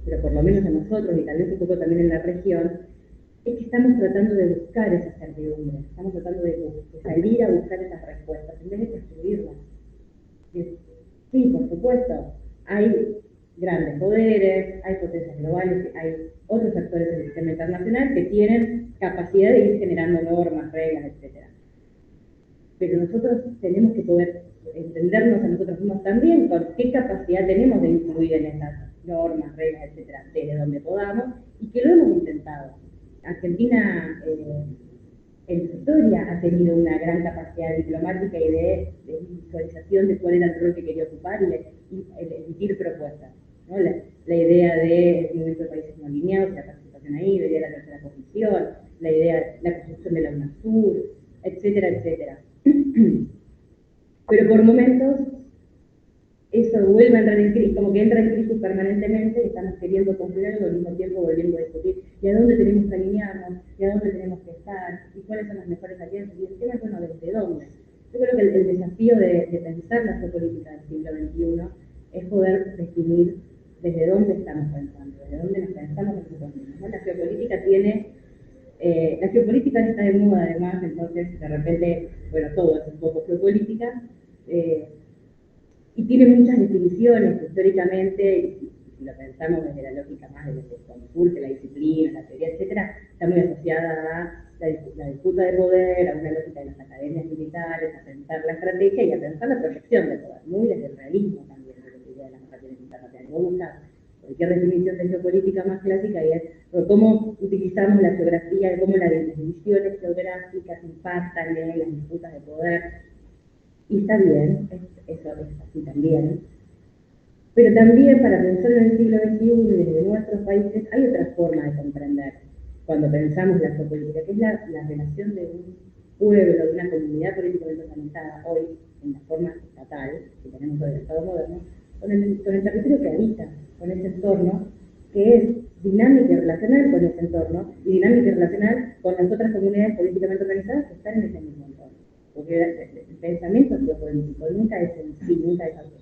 pero por lo menos en nosotros y tal vez un poco también en la región, es que estamos tratando de buscar esa certidumbre, estamos tratando de salir a buscar esas respuestas en vez de construirlas. Sí, por supuesto, hay grandes poderes, hay potencias globales, hay otros actores del sistema internacional que tienen capacidad de ir generando normas, reglas, etc. Pero nosotros tenemos que poder entendernos a nosotros mismos también con qué capacidad tenemos de influir en esas normas, reglas, etc., desde donde podamos, y que lo hemos intentado. Argentina en su historia ha tenido una gran capacidad diplomática y de visualización de cuál era el rol que quería ocupar y emitir propuestas, ¿no? La idea del movimiento de países no alineados, la participación ahí, la idea de la tercera posición, la idea de la construcción de la UNASUR, etcétera, etcétera. Pero por momentos eso vuelve a entrar en crisis, como que entra en crisis permanentemente, y estamos queriendo construir algo al mismo tiempo volviendo a discutir y a dónde tenemos que alinearnos, y a dónde tenemos que estar, y cuáles son las mejores alianzas, y el tema es, bueno, ¿desde dónde? Yo creo que el desafío de pensar la geopolítica del siglo XXI es poder definir desde dónde estamos pensando, desde dónde nos pensamos nosotros mismos, ¿no? La geopolítica está de moda además, entonces de repente, bueno, todo es un poco geopolítica, y tiene muchas definiciones históricamente, si lo pensamos desde la lógica más de lo que consulta, la disciplina, la teoría, etcétera, está muy asociada a la disputa de poder, a una lógica de las academias militares, a pensar la estrategia y a pensar la proyección de poder, muy desde el realismo también, de la teoría de las relaciones internacionales. Vos buscas cualquier definición de geopolítica más clásica y es cómo utilizamos la geografía, cómo las divisiones geográficas impactan en las disputas de poder. Y está bien, eso es así también. Pero también para pensar en el siglo XXI y desde nuestros países hay otra forma de comprender cuando pensamos la geopolítica, que es la relación de un pueblo, de una comunidad políticamente organizada hoy, en la forma estatal que tenemos hoy en el Estado moderno, con el territorio que habita, con ese entorno que es dinámica y relacional con ese entorno y dinámica y relacional con las otras comunidades políticamente organizadas que están en ese mismo entorno. Porque el pensamiento geopolítico nunca es en sí, nunca es algo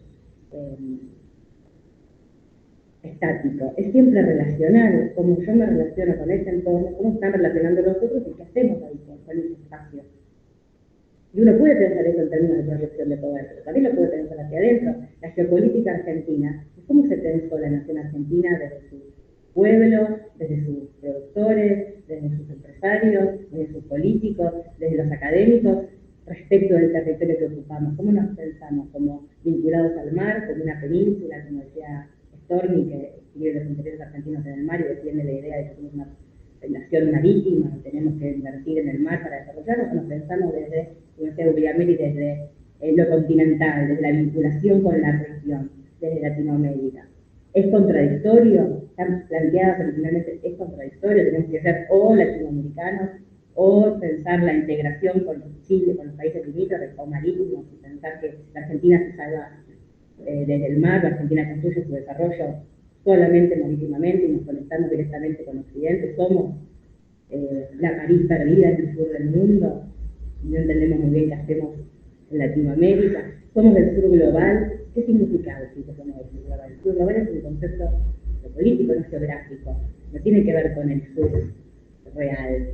estático, es siempre relacional, como yo me relaciono con ese entorno, cómo están relacionando los otros y qué hacemos ahí con ese espacio. Y uno puede pensar eso en términos de proyección de poder, pero también lo puede pensar hacia adentro. La geopolítica argentina, cómo se pensó la nación argentina desde sus pueblos, desde sus productores, desde sus empresarios, desde sus políticos, desde los académicos, respecto del territorio que ocupamos. ¿Cómo nos pensamos? ¿Como vinculados al mar, como una península, como decía Storni, que escribe los intereses argentinos en el mar y defiende la idea de que somos una nación marítima y tenemos que invertir en el mar para desarrollarnos? ¿O nos pensamos desde, como decía Uriameri, desde lo continental, desde la vinculación con la región, desde Latinoamérica? ¿Es contradictorio? Están planteadas originalmente, es contradictorio, tenemos que ser o latinoamericanos o pensar la integración con Chile, con los países limítrofes o marítimos, y pensar que la Argentina se salva desde el mar, la Argentina construye su desarrollo solamente marítimamente y nos conectamos directamente con Occidente, somos la París perdida en el sur del mundo, y no entendemos muy bien qué hacemos en Latinoamérica, somos del sur global. ¿Qué significa decir que somos del sur global? El sur global es un concepto político, no geográfico, no tiene que ver con el sur real.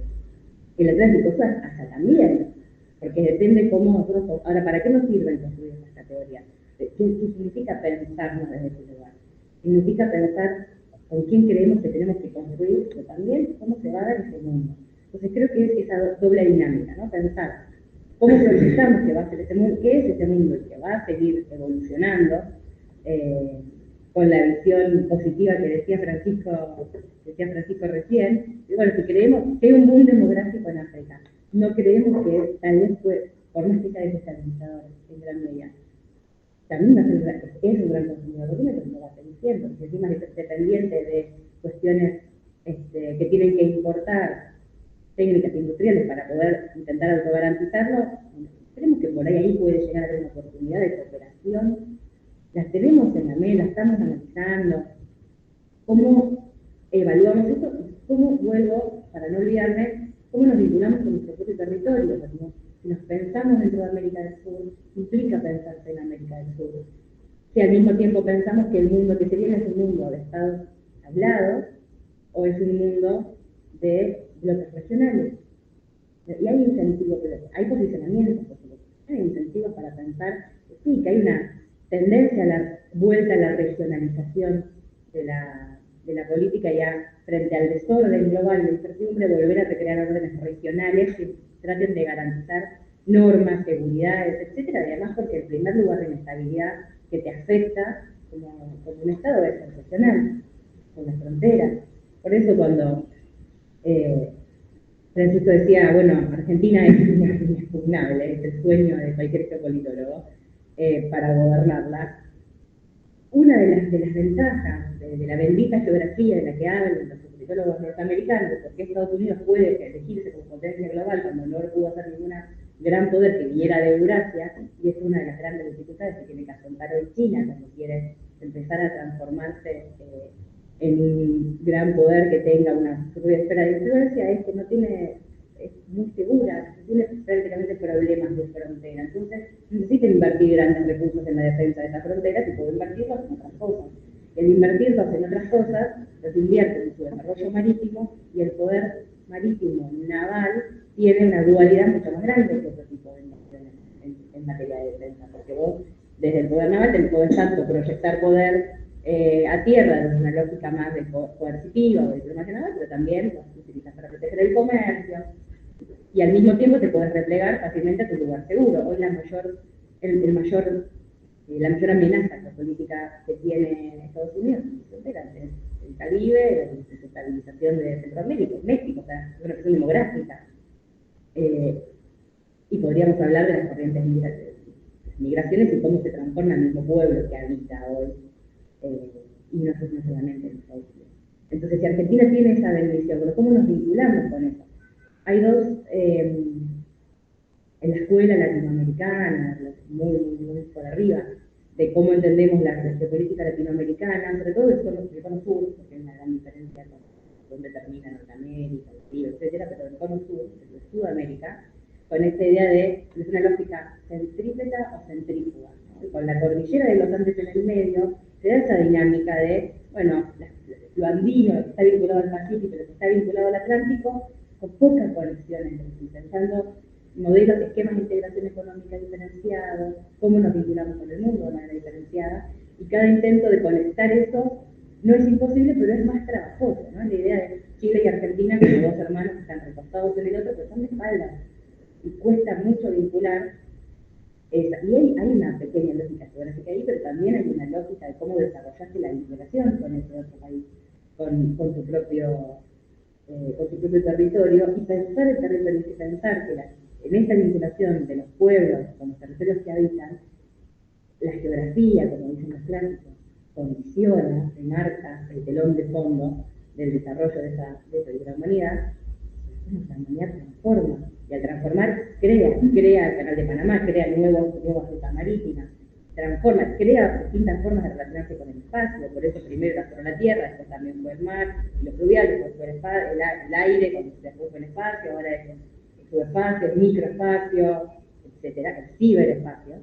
El atlántico sur hasta también, porque depende cómo nosotros... Ahora, ¿para qué nos sirven construir estas categorías? ¿Qué significa pensarnos desde ese lugar? Significa pensar con quién creemos que tenemos que construir, pero también cómo se va a dar ese mundo. Entonces creo que es esa doble dinámica, ¿no? Pensar cómo proyectamos que va a ser ese mundo, qué es ese mundo y que va a seguir evolucionando, con la visión positiva que decía Francisco recién. Y bueno, si creemos que hay un boom demográfico en África, no creemos que tal vez por más que sea desestabilizador en gran medida, también va a ser, es un gran consumidor de alimentos, como va a seguir siendo, si encima es dependiente de cuestiones que tienen que importar técnicas industriales para poder intentar autogarantizarlo, creemos que por ahí puede llegar a haber una oportunidad de cooperación. Las tenemos en la mesa, estamos analizando cómo evaluamos esto y cómo, vuelvo, para no olvidarme, cómo nos vinculamos con nuestro propio territorio. Si nos pensamos dentro de América del Sur, implica pensarse en América del Sur. Si al mismo tiempo pensamos que el mundo que se viene es un mundo de estados aislados o es un mundo de bloques regionales. Y hay incentivos, hay posicionamientos, hay incentivos para pensar que sí, que hay una tendencia a la vuelta a la regionalización de la política, ya frente al desorden global de incertidumbre, volver a recrear órdenes regionales que traten de garantizar normas, seguridades, etcétera, y además porque el primer lugar de inestabilidad que te afecta como un Estado es el regional, con las fronteras. Por eso cuando Francisco decía, bueno, Argentina es inexpugnable, es el sueño de cualquier geopolítólogo para gobernarla. Una de las ventajas de la bendita geografía de la que hablan los politólogos norteamericanos, porque Estados Unidos puede elegirse como potencia global cuando no pudo hacer ninguna gran poder que viniera de Eurasia, y es una de las grandes dificultades que tiene que afrontar hoy China cuando quiere empezar a transformarse en un gran poder que tenga una propia esfera de influencia, es que no tiene, es muy segura, tiene prácticamente problemas de frontera. Entonces necesita invertir grandes recursos en la defensa de esas fronteras y puede invertirlos en otras cosas. El invertirlos en otras cosas los invierte en su desarrollo marítimo, y el poder marítimo naval tiene una dualidad mucho más grande que otro tipo de inversiones en materia de defensa, porque vos desde el poder naval te podés tanto proyectar poder a tierra desde una lógica más de coercitiva o de diplomacia naval, pero también lo utilizas para proteger el comercio, y al mismo tiempo te puedes replegar fácilmente a tu lugar seguro. Hoy la mayor amenaza geopolítica que tiene Estados Unidos en sus fronteras es el Caribe, la desestabilización de Centroamérica, México, o sea, es una cuestión demográfica. Y podríamos hablar de las corrientes migraciones y cómo se transforma el mismo pueblo que habita hoy, y no solamente en Estados Unidos. Entonces, si Argentina tiene esa bendición, pero ¿cómo nos vinculamos con eso? Hay dos en la escuela latinoamericana, muy por arriba, de cómo entendemos la geopolítica latinoamericana, sobre todo el cono sur, porque hay una gran diferencia con dónde termina Norteamérica, el río, etcétera, pero el cono sur, de Sudamérica, con esta idea de es una lógica centrípeta o centrífuga, ¿no? Y con la cordillera de los Andes en el medio, se da esa dinámica de, bueno, lo andino, lo que está vinculado al Pacífico, lo que está vinculado al Atlántico, con poca conexión entre sí, pensando modelos, esquemas de integración económica diferenciados, cómo nos vinculamos con el mundo de manera diferenciada, y cada intento de conectar eso no es imposible, pero es más trabajoso, ¿no? La idea de Chile y Argentina como dos hermanos que están recostados en el otro, pero están de espaldas, y cuesta mucho vincular esa. Y hay una pequeña lógica geográfica ahí, pero también hay una lógica de cómo desarrollaste la vinculación con ese otro país, con tu propio territorio, y pensar el territorio, y pensar que en esta vinculación de los pueblos con los territorios que habitan, la geografía, como dicen los clásicos, condiciona, marca el telón de fondo del desarrollo de la humanidad. La humanidad transforma, y al transformar crea el Canal de Panamá, crea nuevas rutas marítimas, transforma, crea distintas formas de relacionarse con el espacio, por eso primero era solo la tierra, después también fue el mar, y lo fluvial, después fue el aire, después fue el espacio, ahora es el subespacio, el microespacio, etcétera, el ciberespacio.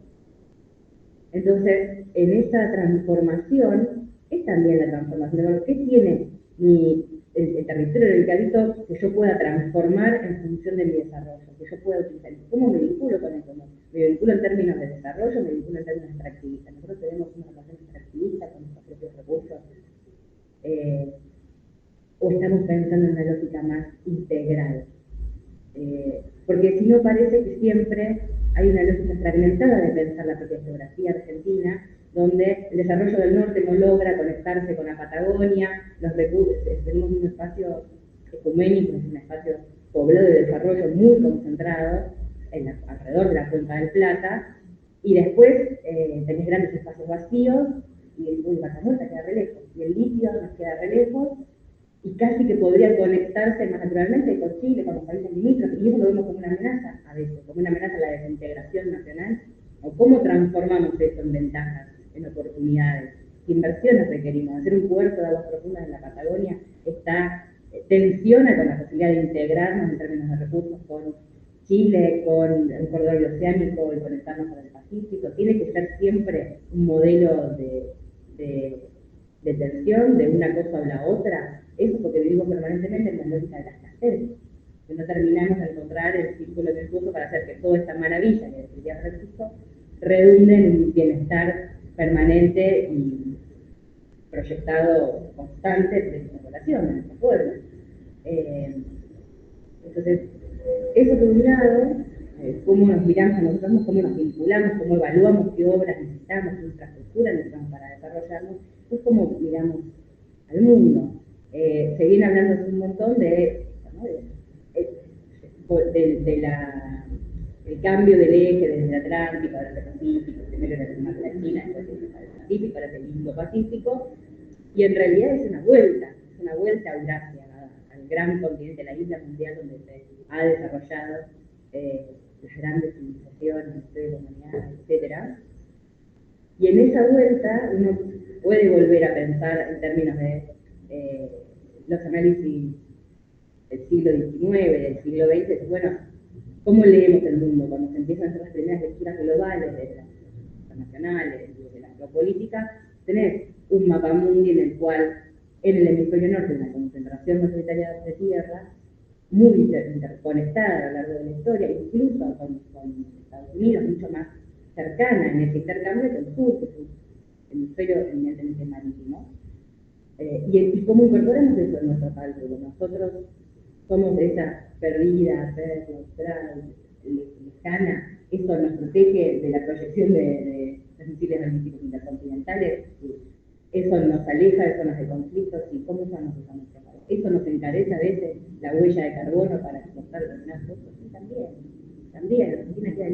Entonces, en esa transformación, es también la transformación de qué tiene el territorio en el que habito que yo pueda transformar en función de mi desarrollo, que yo pueda utilizar. ¿Cómo me vinculo con eso? Me vinculo en términos de desarrollo, me vinculo en términos extractivistas. Nosotros tenemos una relación extractivista con nuestros propios recursos, o estamos pensando en una lógica más integral. Porque si no, parece que siempre hay una lógica fragmentada de pensar la propia geografía argentina, donde el desarrollo del norte no logra conectarse con la Patagonia, los recursos, tenemos un espacio ecuménico, un espacio poblado de desarrollo muy concentrado alrededor de la Cuenca del Plata, y después tenés grandes espacios vacíos, y el Vaca Muerta queda re lejos, y el litio nos queda re lejos, y casi que podría conectarse más naturalmente con Chile, con los países limítrofes, y eso lo vemos como una amenaza a veces, como una amenaza a la desintegración nacional, o cómo transformamos eso en ventajas, en oportunidades, qué inversiones requerimos. Hacer un puerto de aguas profundas en la Patagonia tensiona con la posibilidad de integrarnos en términos de recursos con Chile, con el corredor oceánico y conectarnos con el Pacífico. Tiene que ser siempre un modelo de tensión de una cosa o la otra. Eso porque vivimos permanentemente en la lógica de la escasez, que no terminamos de encontrar el círculo virtuoso para hacer que toda esta maravilla que ya recursos redunde en un bienestar permanente y proyectado constante de nuestra relación, de nuestro pueblo. Entonces, eso por un lado, cómo nos miramos a nosotros mismos, cómo nos vinculamos, cómo evaluamos qué obras necesitamos, qué infraestructura necesitamos para desarrollarnos, es como miramos al mundo. Se viene hablando hace un montón del cambio del eje desde el Atlántico al Pacífico, primero era el mar de la China, después el Pacífico, ahora es el Indo-Pacífico, y en realidad es una vuelta a Eurasia, al gran continente, la isla mundial donde se ha desarrollado las grandes civilizaciones, la historia de la humanidad, etc. Y en esa vuelta uno puede volver a pensar en términos de los análisis del siglo XIX, del siglo XX, bueno, ¿cómo leemos el mundo? Cuando se empiezan a hacer las primeras lecturas globales de las internacionales, de la geopolítica, tenés un mapamundi en el cual en el hemisferio norte una concentración mayoritaria de tierra muy interconectada a lo largo de la historia, incluso con Estados Unidos, mucho más cercana en ese intercambio que el sur, que es un hemisferio eminentemente marítimo. Y cómo incorporamos eso en nuestro cálculo. Nosotros somos de esa perdida, neutral, lejana, eso nos protege de la proyección de los misiles balísticos intercontinentales, eso nos aleja de zonas de conflictos, y cómo usamos esa nuestra país. Eso nos encarece a veces la huella de carbono para exportar determinadas cosas, y también, Argentina queda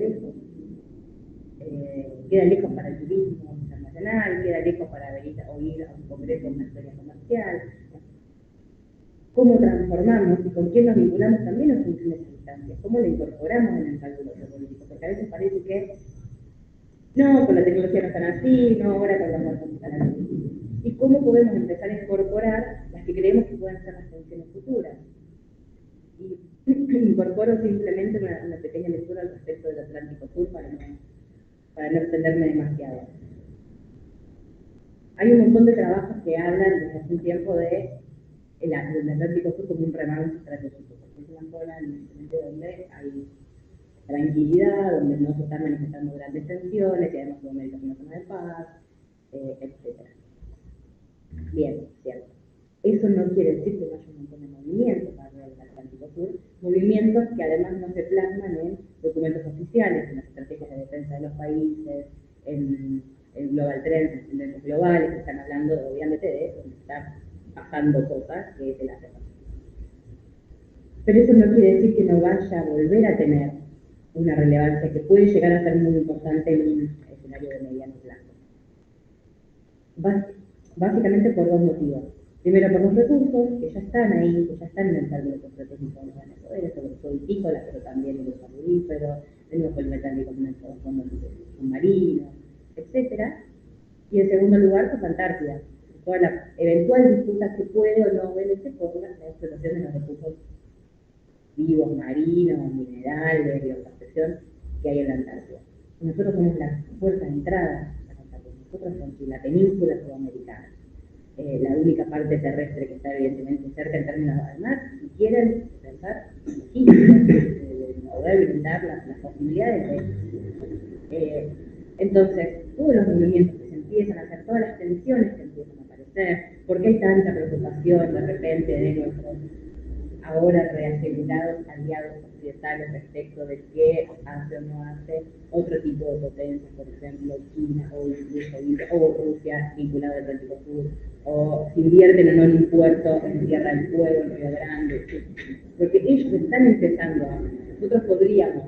lejos para el turismo internacional, queda lejos para ir a un congreso, una feria comercial. Cómo transformamos y con quién nos vinculamos también es un necesitamos. diplomacia? ¿Cómo la incorporamos en el cálculo geopolítico? Porque a veces parece que no, con la tecnología no están así, no, ahora con los datos no están así. ¿Y cómo podemos empezar a incorporar las que creemos que pueden ser las tensiones futuras? Y incorporo simplemente una pequeña lectura al respecto del Atlántico Sur para no extenderme demasiado. Hay un montón de trabajos que hablan desde hace un tiempo de el Atlántico Sur como un remanso estratégico, porque es una zona donde hay tranquilidad, donde no se están manifestando grandes tensiones, que además Sudamérica es una zona de paz, etc. Bien, cierto. Eso no quiere decir que no haya un montón de movimientos alrededor del Atlántico Sur, movimientos que además no se plasman en documentos oficiales, en las estrategias de defensa de los países, en Global Trends, en tendencias globales, que están hablando obviamente de donde están pasando cosas, que es el Asia Pacífico. Pero eso no quiere decir que no vaya a volver a tener una relevancia que puede llegar a ser muy importante en un escenario de mediano plazo. Básicamente por dos motivos. Primero, por los recursos que ya están ahí, que ya están en el término estratégico de los grandes poderes, sobre todo hícolas, pero también en los carboníferos, tenemos el metálico con el fondo submarino, etc. Y en segundo lugar, pues Antártida, toda la eventual disputa que puede o no verse por la explotación de los recursos vivos, marinos, minerales, bioprotección que hay en la Antártida. Nosotros somos la puerta de entrada a la Antártida. Nosotros somos la península sudamericana. La única parte terrestre que está evidentemente cerca en términos del mar, si quieren pensar de poder brindar las posibilidades de entonces, todos los movimientos que se empiezan a hacer, todas las tensiones que empiezan a aparecer, ¿por qué hay tanta preocupación de repente de nuestros ahora reasegurados aliados occidentales respecto de qué hace o no hace otro tipo de potencias, por ejemplo China o incluso India o Rusia vinculada al Atlántico Sur, o si invierten o no en un puerto en Tierra del Fuego, en Río Grande, porque ellos están empezando nosotros podríamos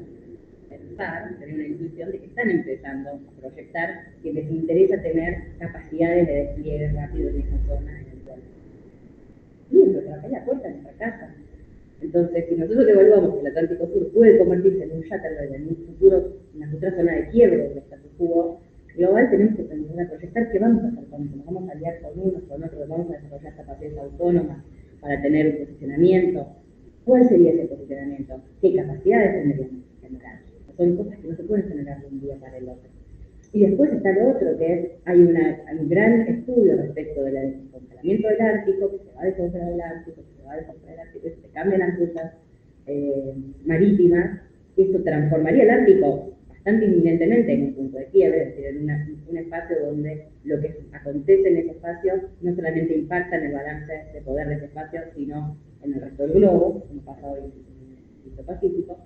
pensar, tener una intuición de que están empezando a proyectar que les interesa tener capacidades de despliegue rápido en esa zona eventualmente. Y eso trae la puerta de nuestra casa. Entonces, si nosotros evaluamos que el Atlántico Sur puede convertirse en un Shatterberg, en un futuro, en una futura zona de quiebre del status quo global, tenemos que empezar a proyectar qué vamos a hacer con eso. Nos vamos a aliar con unos, con otros, vamos a desarrollar capacidades autónomas para tener un posicionamiento. ¿Cuál sería ese posicionamiento? ¿Qué capacidades tendríamos que generar? Son cosas que no se pueden generar de un día para el otro. Y después está lo otro, que es, hay un gran estudio respecto del descongelamiento del Ártico, que se va a descongelar el Ártico, que se va a descongelar el Ártico, que se cambian las rutas marítimas, y esto transformaría el Ártico bastante inminentemente en un punto de quiebre, es decir, en un espacio donde lo que acontece en ese espacio no solamente impacta en el balance de poder de ese espacio, sino en el resto del globo, como pasa hoy en el Pacífico.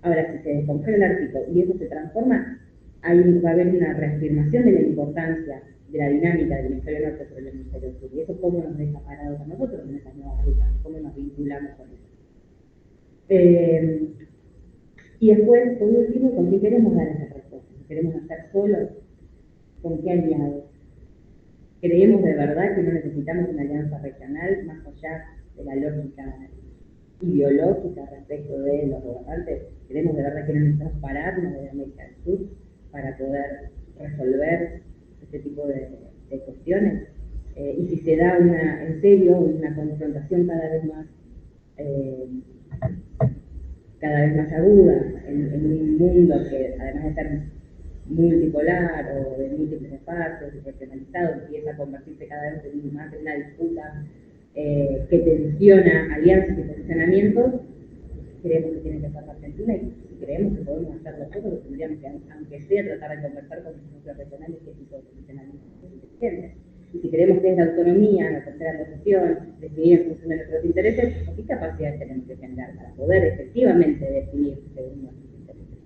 Ahora, si se descongela el Ártico y eso se transforma, ahí va a haber una reafirmación de la importancia de la dinámica del hemisferio norte sobre el hemisferio sur. Y eso cómo nos deja parados a nosotros en esas nuevas rutas, cómo nos vinculamos con eso. Y después, por último, ¿con qué queremos dar esa respuesta? ¿Queremos estar solos? ¿Con qué aliados? ¿Creemos de verdad que no necesitamos una alianza regional más allá de la lógica ideológica respecto de los gobernantes? ¿Creemos de verdad que no necesitamos pararnos de América del Sur para poder resolver este tipo de cuestiones? Y si se da en serio una confrontación cada vez más aguda en un mundo que además de ser multipolar o de múltiples espacios y regionalizado, empieza a convertirse cada vez más en una disputa que tensiona alianzas y posicionamientos, creemos que tiene que ser la Argentina, y si creemos que podemos hacer nosotros, tendríamos que, aunque sea, tratar de conversar con los socios regionales qué tipo de posicionamientos son inteligentes. Y si creemos que es la autonomía, la tercera posición, definir en función de nuestros intereses, ¿qué capacidades tenemos que generar para poder efectivamente definir según nuestros intereses?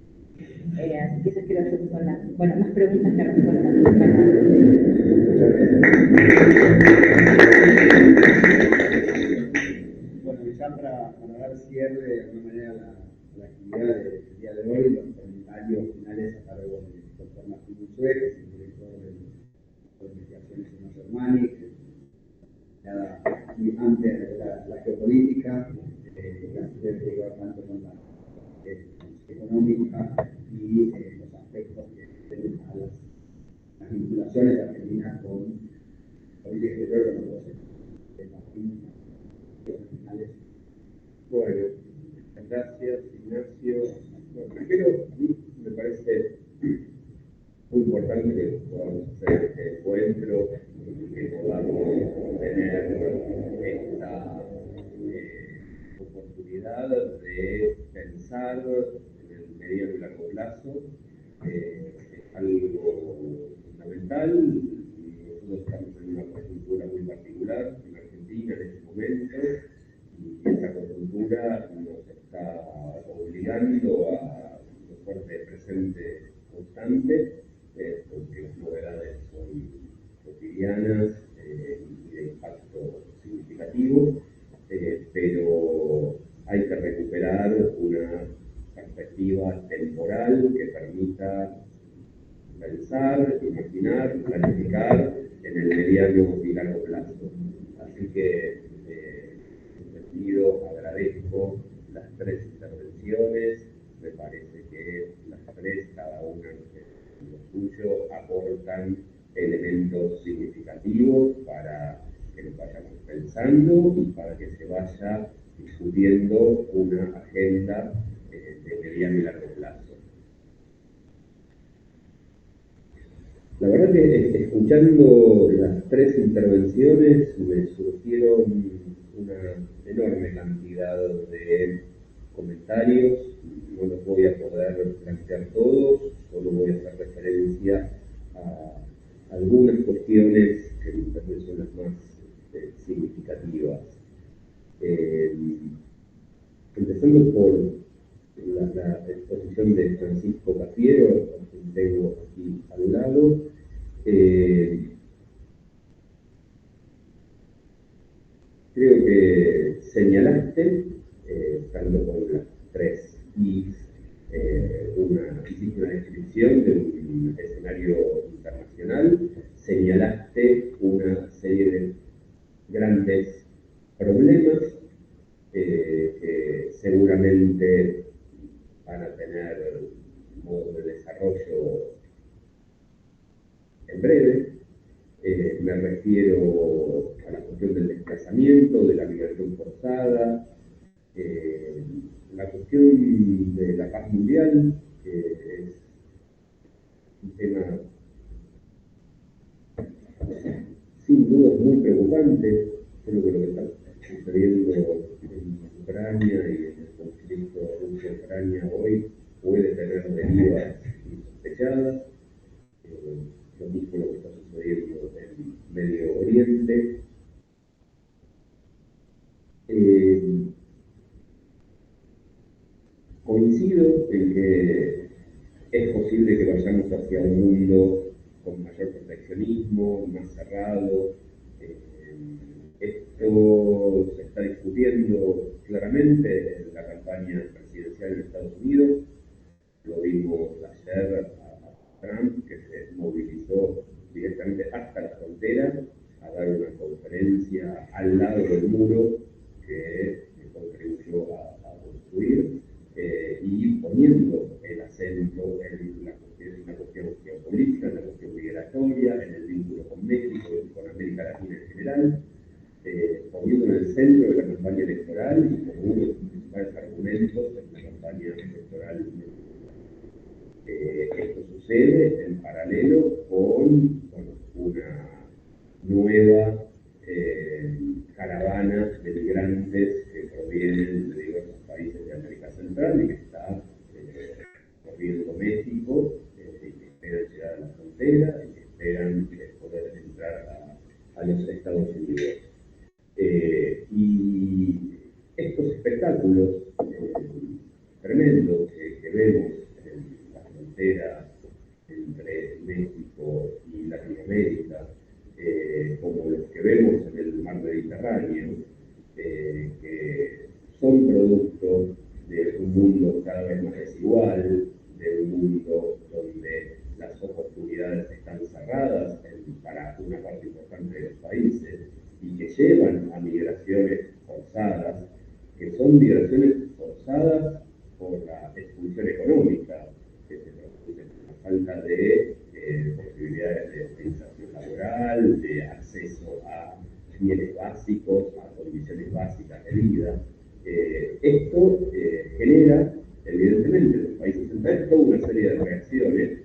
Así que esas creo que son las, bueno, más preguntas que respuestas. Bueno, y ya para dar cierre de alguna manera a la actividad del día de hoy, los comentarios finales a cargo del doctor Martín Unzué, que es el director de investigaciones en los Germanic, nada muy amplia de la geopolítica, que tiene que ver tanto con la económica y los aspectos que tienen a las vinculaciones de Argentina con políticas exteriores, con los finales. Bueno, gracias Ignacio. Bueno, primero, a mí me parece muy importante que podamos hacer este encuentro y que podamos tener esta oportunidad de pensar en el mediano y largo plazo. Es algo fundamental y nosotros estamos en una coyuntura muy particular en Argentina en este momento y esta coyuntura nos está obligando a un fuerte presente constante porque las novedades son cotidianas y de impacto significativo, pero hay que recuperar una perspectiva temporal que permita pensar, imaginar, planificar en el mediano y largo plazo. Así que, en ese sentido, agradezco las tres intervenciones. Me parece que las tres, cada una en lo suyo, aportan elementos significativos para que nos vayamos pensando y para que se vaya discutiendo una agenda de mediano y largo plazo. La verdad que escuchando las tres intervenciones me surgieron una enorme cantidad de comentarios. No los voy a poder plantear todos, solo voy a hacer referencia a algunas cuestiones que me parecen son las más significativas. Empezando por la exposición de Francisco Cafiero, a quien tengo aquí al lado. Creo que señalaste, tanto con las tres I's, hiciste una descripción de un escenario internacional, señalaste una serie de grandes problemas que seguramente van a tener modo de desarrollo en breve. Me refiero a la cuestión del desplazamiento, de la migración forzada, la cuestión de la paz mundial, que es un tema sin duda muy preocupante. Creo que lo que está sucediendo en Ucrania y en el conflicto Rusia-Ucrania hoy puede tener derivas insospechadas. Lo mismo lo que está sucediendo en Medio Oriente. Coincido en que es posible que vayamos hacia un mundo con mayor proteccionismo, más cerrado. Esto se está discutiendo claramente en la campaña presidencial de Estados Unidos. Lo vimos ayer a Trump, que se movilizó directamente hasta la frontera a dar una conferencia al lado del muro que contribuyó a construir, y poniendo el acento en la cuestión geopolítica, en la cuestión migratoria, en el vínculo con México y con América Latina en general, poniendo en el centro de la campaña electoral y como uno de los principales argumentos en la campaña electoral. Esto sucede en paralelo con una nueva caravana de migrantes que provienen de diversos países de América Central y que está corriendo México, y que esperan llegar a la frontera y que esperan poder entrar a los Estados Unidos. Y estos espectáculos tremendos que vemos en la frontera entre México y Latinoamérica, como los que vemos en el mar Mediterráneo, que son producto de un mundo cada vez más desigual, de un mundo donde las oportunidades están cerradas para una parte importante de los países y que llevan a migraciones forzadas, que son migraciones forzadas por la expulsión económica que se produce, la falta de posibilidades de inserción laboral, de acceso a bienes básicos, a condiciones básicas de vida. Esto genera, evidentemente, en los países centrales toda una serie de reacciones,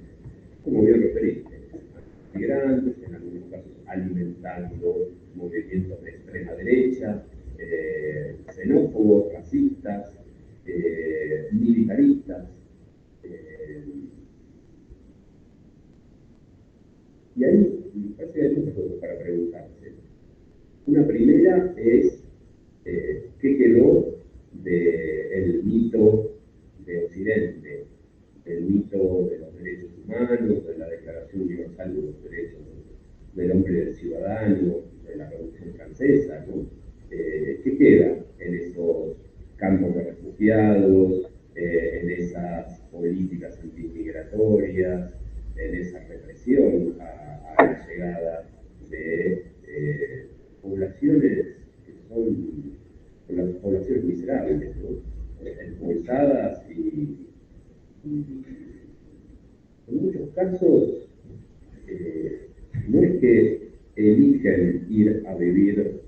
como bien referiste, migrantes, en algunos casos alimentando movimientos de extrema derecha, xenófobos, racistas, militaristas. Y ahí me parece que hay muchas cosas para preguntarse. Una primera es qué quedó del mito de Occidente, del mito de los derechos humanos, de la Declaración Universal de los Derechos del Hombre y del Ciudadano, de la Revolución Francesa, ¿no? ¿Qué queda en esos campos de refugiados, en esas políticas antimigratorias, en esa represión a la llegada de poblaciones que son las poblaciones miserables, ¿no? Expulsadas y en muchos casos no es que eligen ir a vivir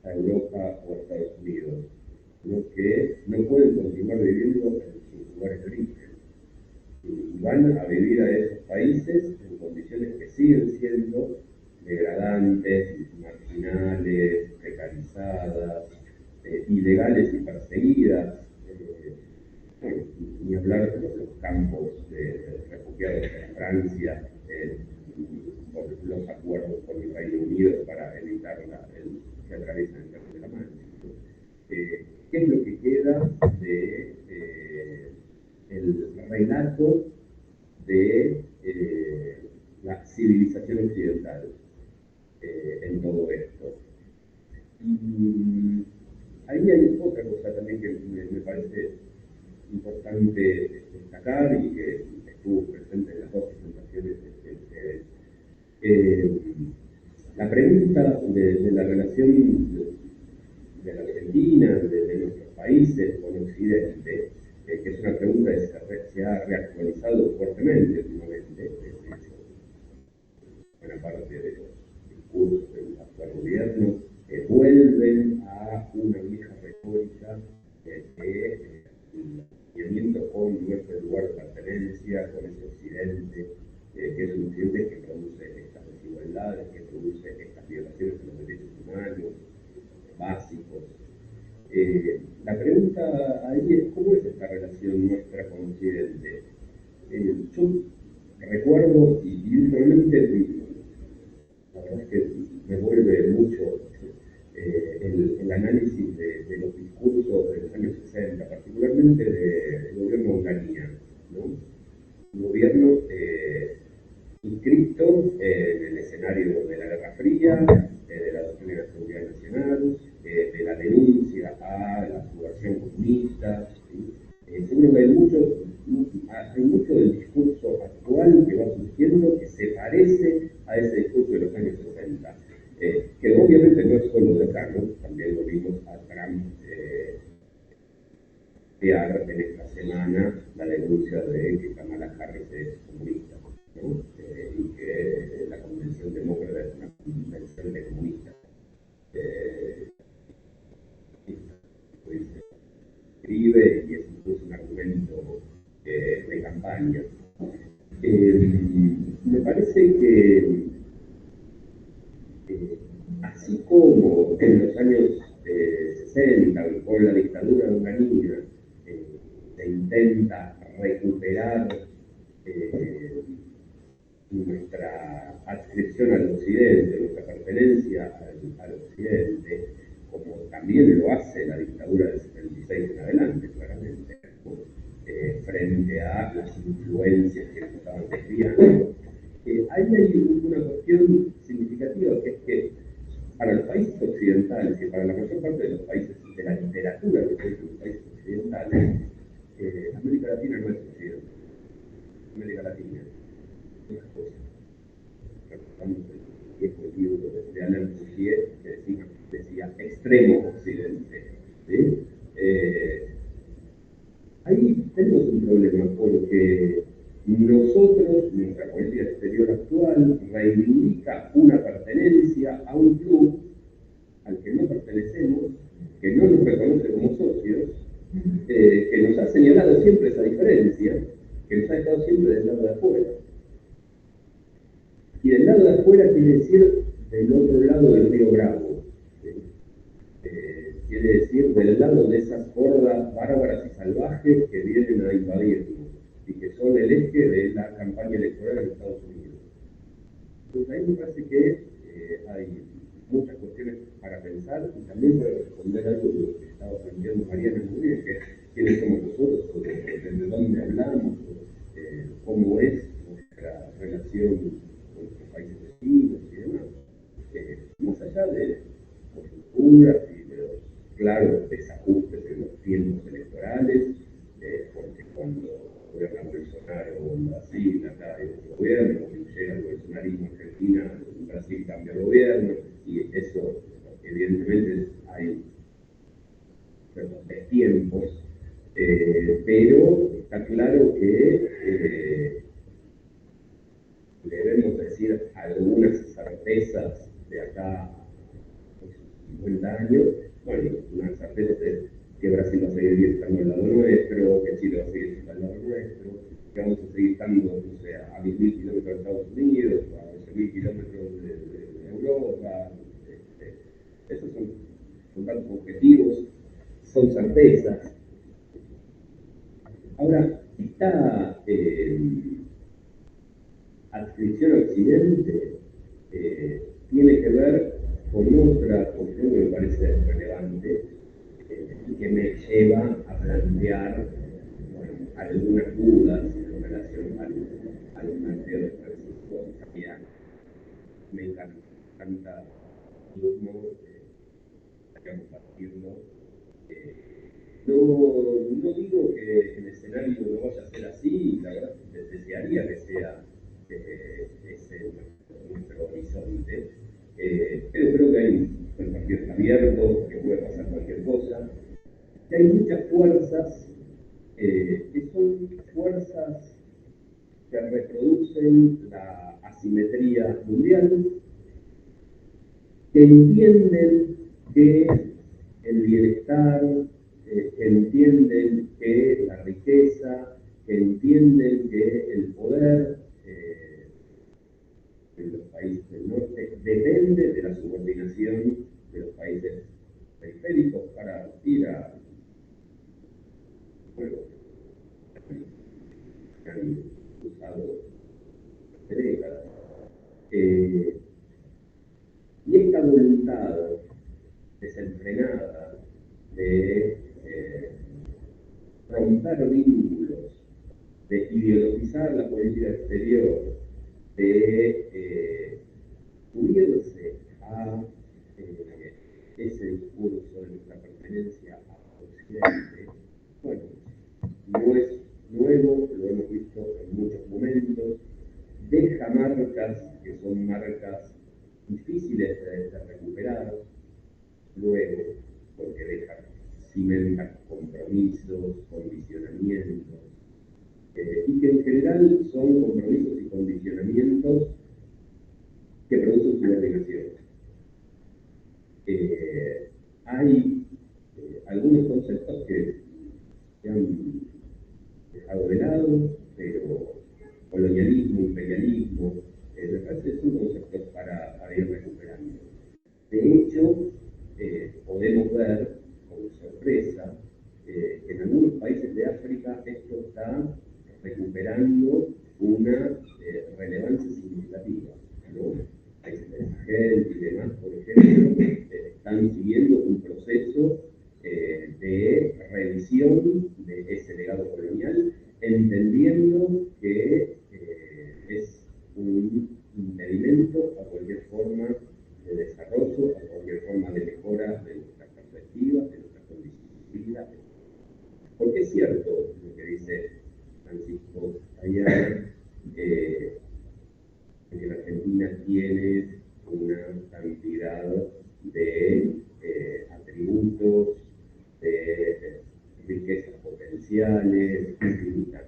a Europa o a Estados Unidos, sino que no pueden continuar viviendo en sus lugares de origen. Y van a vivir a esos países en condiciones que siguen siendo degradantes, marginales, precarizadas, ilegales y perseguidas. Bueno, ni hablar de los campos de refugiados en Francia, por los acuerdos con el Reino Unido para evitar que atraviesen el Canal de la Mancha. ¿Qué es lo que queda de el relato de la civilización occidental en todo esto? Y ahí hay otra cosa también que me parece importante destacar y que estuvo presente en las dos presentaciones la pregunta de la relación de la Argentina, de nuestros países con Occidente, que es una pregunta que se ha reactualizado fuertemente últimamente. De hecho, buena parte de los discursos del actual gobierno vuelven a una vieja retórica de el alineamiento con nuestro lugar de pertenencia, con ese Occidente, que es un Occidente que produce estas desigualdades, que produce estas violaciones de los derechos humanos básicos. La pregunta ahí es: ¿cómo es esta relación nuestra con Occidente? Yo recuerdo, y realmente la verdad es que me vuelve mucho el análisis de los discursos de los años 60, particularmente del gobierno de Onganía, ¿no? Un gobierno inscrito en el escenario de la Guerra Fría, de la doctrina de seguridad nacional, de la denuncia a la subversión comunista. ¿Sí? Seguro que hay mucho del discurso actual que va surgiendo que se parece a ese discurso de los años 60, que obviamente no es solo de acá, ¿no? También lo vimos a Trump en esta semana la denuncia de que Kamala Harris es comunista, ¿no? Y que la Convención Demócrata es una convención de comunistas. Pues, escribe y es incluso un argumento de campaña. Me parece que así como en los años 60, con la dictadura de Onganía, se intenta recuperar nuestra adscripción al Occidente, nuestra pertenencia al Occidente, como también lo hace la dictadura del 76 en adelante, claramente, frente a las influencias que nos estaban desviando. Ahí hay una cuestión significativa, que es que para los países occidentales y para la mayor parte de los países de la literatura de los países occidentales, América Latina no es Occidente. América Latina es otra cosa. Recordamos el viejo libro de Alain Fouquier que decía extremo Occidente. ¿Sí? Ahí al que no pertenecemos, que no nos reconoce como socios, que nos ha señalado siempre esa diferencia, que nos ha estado siempre del lado de afuera. Y del lado de afuera quiere decir del otro lado del río Bravo. Quiere decir del lado de esas hordas bárbaras y salvajes que vienen a invadirnos y que son el eje de la campaña electoral en Estados Unidos. Entonces ahí me parece que hay muchas cuestiones para pensar y también para responder algo de lo que estaba planteando Mariana muy bien, que es quiénes somos nosotros, o desde dónde hablamos, o cómo es nuestra relación con nuestros países vecinos y demás. Más allá de coyunturas y de los claros desajustes en los tiempos electorales, porque cuando gobierna Bolsonaro en Brasil, acá hay otro gobierno, cuando llega el bolsonarismo en Argentina, en Brasil cambia el gobierno, y eso evidentemente hay ciertos destiempos, pero está claro que debemos decir algunas certezas de acá a 50 años. Bueno, una certeza es que Brasil va a seguir estando al lado nuestro, que Chile va a seguir estando al lado nuestro, que vamos a seguir estando, no sé, a 10.000 kilómetros de Estados Unidos, a 12.000 kilómetros de Europa. Esos son datos objetivos, son certezas. Ahora, esta adscripción a Occidente tiene que ver con otra cuestión que me parece relevante y que me lleva a plantear algunas dudas en relación al planteo de Francisco Javier. Me encanta mismo compartirlo. No digo que el escenario no vaya a ser así, la verdad desearía que sea ese nuestro horizonte, pero creo que hay un partido abierto, que puede pasar cualquier cosa, que hay muchas fuerzas que son fuerzas que reproducen la asimetría mundial, que entienden que el bienestar, entienden que la riqueza, entienden que el poder en los países del norte depende de la subordinación de los países periféricos para ir a, bueno, han usado décadas. Y esta voluntad desenfrenada de romper vínculos, de ideologizar la política exterior, de unirse a ese discurso de nuestra pertenencia a Occidente, bueno, no es nuevo, lo hemos visto en muchos momentos, deja marcas que son marcas difíciles de recuperar, luego, porque deja cimenta compromisos, condicionamientos, y que en general son compromisos y condicionamientos que producen subordinación. Hay algunos conceptos que se han dejado de lado, pero colonialismo, imperialismo, me parece que son conceptos para ir recuperando. De hecho, podemos ver con sorpresa que en algunos países de África esto está recuperando una relevancia significativa, ¿no? Países de Sahel y demás, por ejemplo, están siguiendo un proceso de revisión de ese legado colonial, entendiendo que es un impedimento a cualquier forma de desarrollo, a cualquier forma de mejora de nuestras perspectivas, de nuestras condiciones de vida. Porque es cierto lo que dice Francisco Ayala, que la Argentina tiene una cantidad de atributos, de riquezas potenciales, infinitas,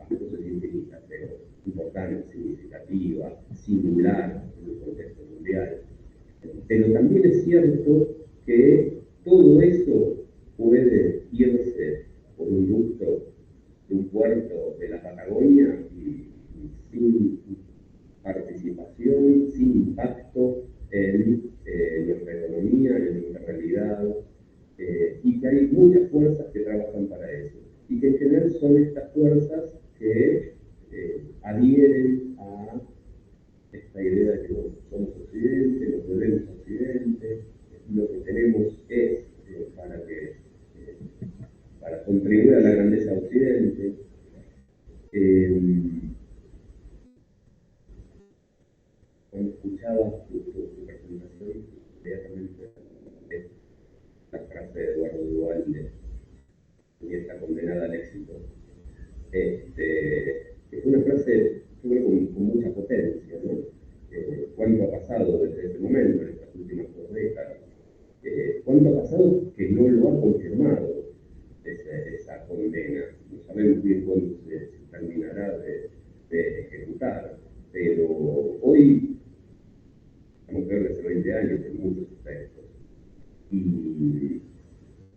cosas infinitas, pero importante, significativa, singular en el contexto mundial. Pero también es cierto que todo eso puede irse por un ducto de un puerto de la Patagonia y sin participación, sin impacto en nuestra economía, en nuestra realidad, y que hay muchas fuerzas que trabajan para eso, y que en general son estas fuerzas que adhieren a esta idea de que bueno, somos Occidente, nos debemos a Occidente, lo que tenemos es para contribuir a la grandeza de Occidente. Cuando escuchaba tu presentación, inmediatamente la frase de Eduardo Duhalde, y está condenada al éxito. Es una frase, yo creo, con mucha potencia, ¿no? ¿Cuánto ha pasado desde ese momento, en estas últimas 2 décadas? ¿Cuánto ha pasado que no lo ha confirmado esa condena? No sabemos bien cuándo se terminará de ejecutar, pero hoy estamos peor de hace 20 años en muchos aspectos. Y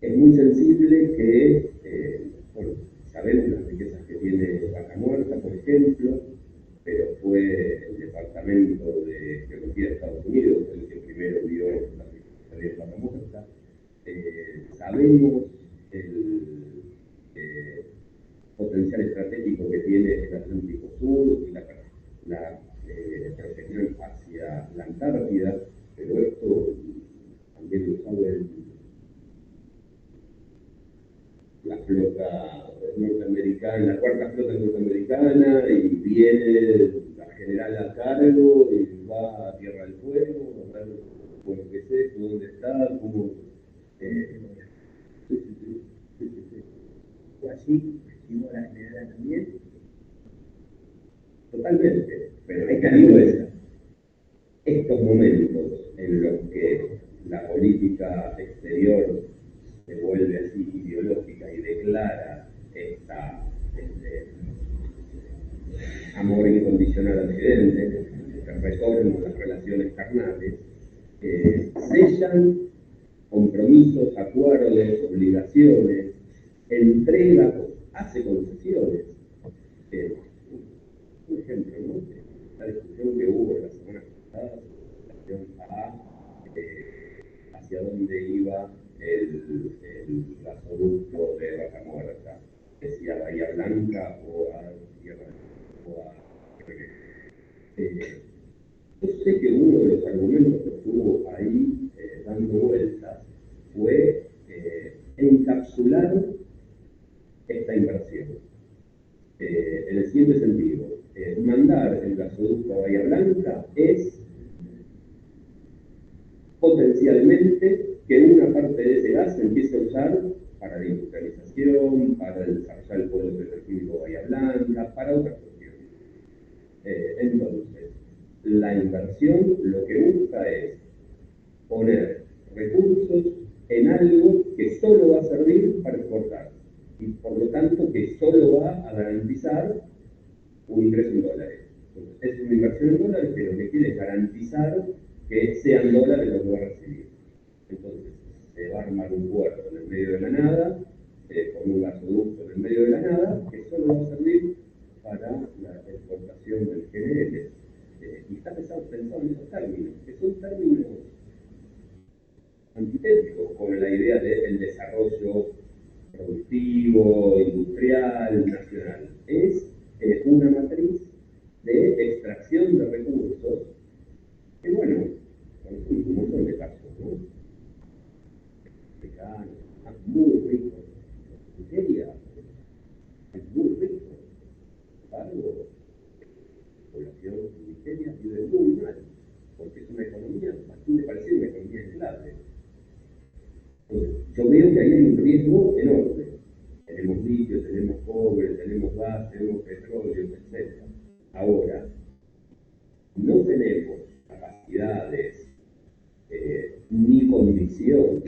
es muy sensible que, bueno, sabemos las riquezas que tiene Vaca Muerta, por ejemplo, pero fue el Departamento de Geología de Estados Unidos el que primero vio la riqueza de Vaca Muerta. Sabemos el potencial estratégico que tiene el Atlántico Sur y la proyección hacia la Antártida, pero esto también lo saben la flota norteamericana, la cuarta flota norteamericana, y viene la general a cargo y va a Tierra del Fuego, a ver bueno, qué es esto, dónde está, cómo... ¿O así? ¿Decimos la general también? Totalmente, pero hay que digo estos momentos en los que la política exterior se vuelve así ideológica y declara este amor incondicional al Occidente, el retorno a las relaciones carnales, sellan compromisos, acuerdos, obligaciones, entrega, hace concesiones. Un ejemplo, ¿no? La discusión que hubo la semana pasada en relación a hacia dónde iba el gasoducto de Vaca Muerta, que si a Bahía Blanca o a Tierra o a yo sé que uno de los argumentos que estuvo ahí dando vueltas fue encapsular esta inversión. En el siguiente sentido, mandar el gasoducto a Bahía Blanca es potencialmente que una parte de ese gas se empiece a usar para la industrialización, para desarrollar el polo petroquímico Bahía Blanca, para otras cuestiones. Entonces, la inversión lo que busca es poner recursos en algo que solo va a servir para exportar y por lo tanto que solo va a garantizar un ingreso en dólares. Entonces, es una inversión en dólares que lo que quiere es garantizar que sean dólares los que va a recibir. Entonces, se va a armar un puerto en el medio de la nada, con un gasoducto en el medio de la nada, que solo va a servir para la exportación del GNL. Y está pensado en esos términos, que son términos antitéticos con la idea del desarrollo productivo, industrial, nacional. Es una matriz de extracción de recursos que, bueno, conocemos un montón de casos, ¿no? Africanos, muy ricos. Nigeria es muy rico. Sin embargo, la población de Nigeria vive muy mal, porque es una economía bastante parecida a una economía esclave. Entonces, yo veo que ahí hay un riesgo enorme. Tenemos litio, tenemos cobre, tenemos gas, tenemos petróleo, etc. Ahora, no tenemos capacidades ni condición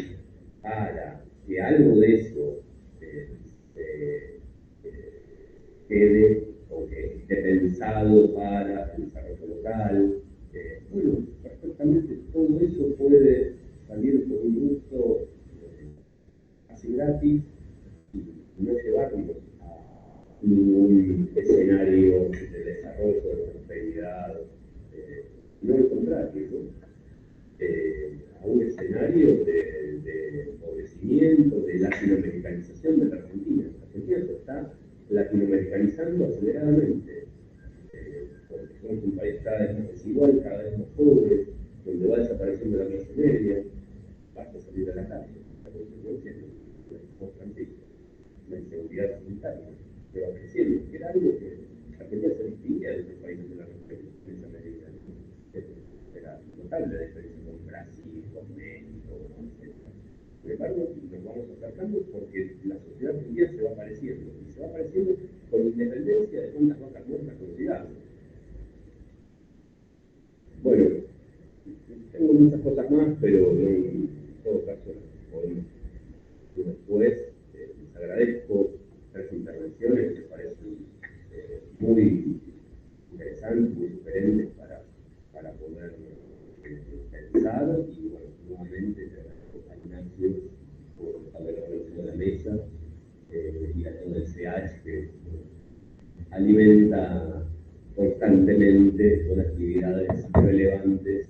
para que algo de eso quede o que esté pensado para el desarrollo local. Bueno, perfectamente todo todo eso puede salir por un gusto casi gratis y no llevarnos a ningún escenario de desarrollo, de prosperidad, no al contrario, ¿no? A un escenario de empobrecimiento, de latinoamericanización de la Argentina. La Argentina se está latinoamericanizando aceleradamente, porque somos un país cada vez más desigual, cada vez más pobre, donde va desapareciendo la clase media, basta salir a la calle. La consecuencia es la inseguridad sanitaria, que va creciendo, que era algo que la Argentina se distinguía de otros países de la región, en esa medida. Era notable la diferencia con Brasil, con México, etc. Sin embargo, nos vamos acercando porque la sociedad argentina se va apareciendo, y se va apareciendo con independencia de cuántas vacas muertas consigamos. Bueno, tengo muchas cosas más, pero en todo caso podemos después. Les agradezco 3 intervenciones que parecen muy interesantes, muy diferentes para poder pensar, y bueno, nuevamente le agradezco a Ignacio por haber organizado la mesa y a todo el CH que alimenta constantemente con actividades relevantes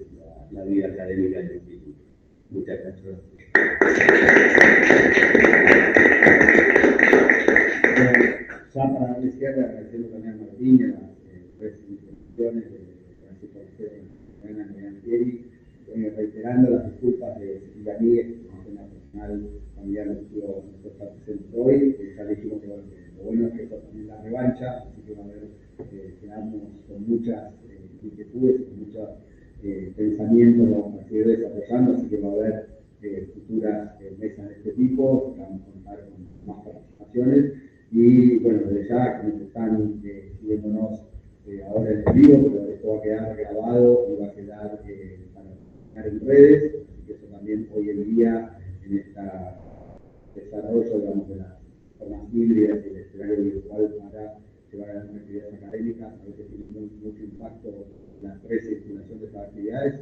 la vida académica del instituto. Muchas gracias. Ya para darle cierre, agradeciendo también a Martín y a las 3 instituciones de Francisco Pieri, reiterando las disculpas de Cecilia Míguez, que por tema personal familiar no pudo estar presente hoy. Ya le dijimos que lo bueno es que esto también la revancha, así que va a haber, quedamos con muchas inquietudes, con muchos pensamientos, vamos a seguir desarrollando, así que va a haber futuras mesas de este tipo, vamos a contar con más participaciones. Y bueno, desde ya, quienes están siguiéndonos ahora en el vivo, pero esto va a quedar grabado y va a quedar para en redes, así que eso también hoy en día, en este desarrollo, digamos, de las formas híbridas y el escenario virtual para llevar a las actividades académicas, a veces tiene mucho impacto la recirculación de estas actividades,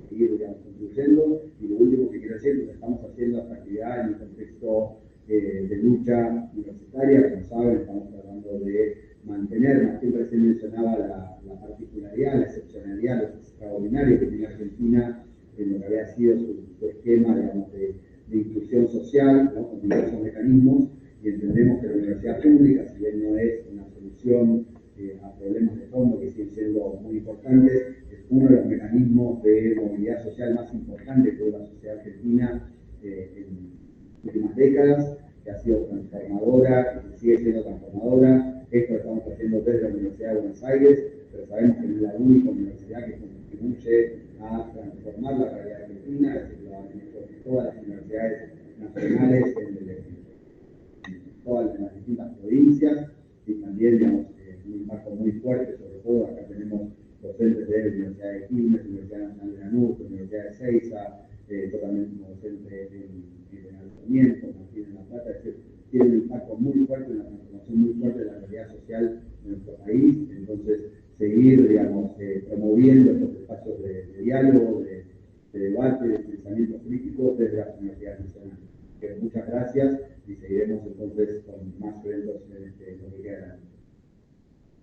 seguir, digamos, construyendo. Y lo último que quiero decir es que estamos haciendo esta actividad en un contexto de lucha universitaria. Como saben, estamos tratando de mantener, siempre se mencionaba la particularidad, la excepcionalidad, lo extraordinario que tiene Argentina en lo que había sido su esquema, digamos, de inclusión social, ¿no? Con diversos mecanismos, y entendemos que la universidad pública, si bien no es una solución a problemas de fondo que siguen siendo muy importantes, es uno de los mecanismos de movilidad social más importantes que tuvo la sociedad argentina en últimas décadas, que ha sido transformadora y que sigue siendo transformadora. Esto lo estamos haciendo desde la Universidad de Buenos Aires, pero sabemos que no es la única universidad que contribuye a transformar la realidad argentina, es decir, lo han hecho todas las universidades nacionales en todas las distintas provincias, y también, digamos, un impacto muy fuerte, sobre todo acá tenemos docentes de la Universidad de Quilmes, Universidad Nacional de Lanús, Universidad de Ezeiza, yo también como docente en Alojamiento, Martín en La Plata, es decir, tiene un impacto muy fuerte, una transformación muy fuerte de la realidad social de nuestro país. Entonces, seguir, digamos, promoviendo estos espacios de diálogo, de debate, de pensamiento crítico desde las universidades nacionales. Muchas gracias y seguiremos entonces con más eventos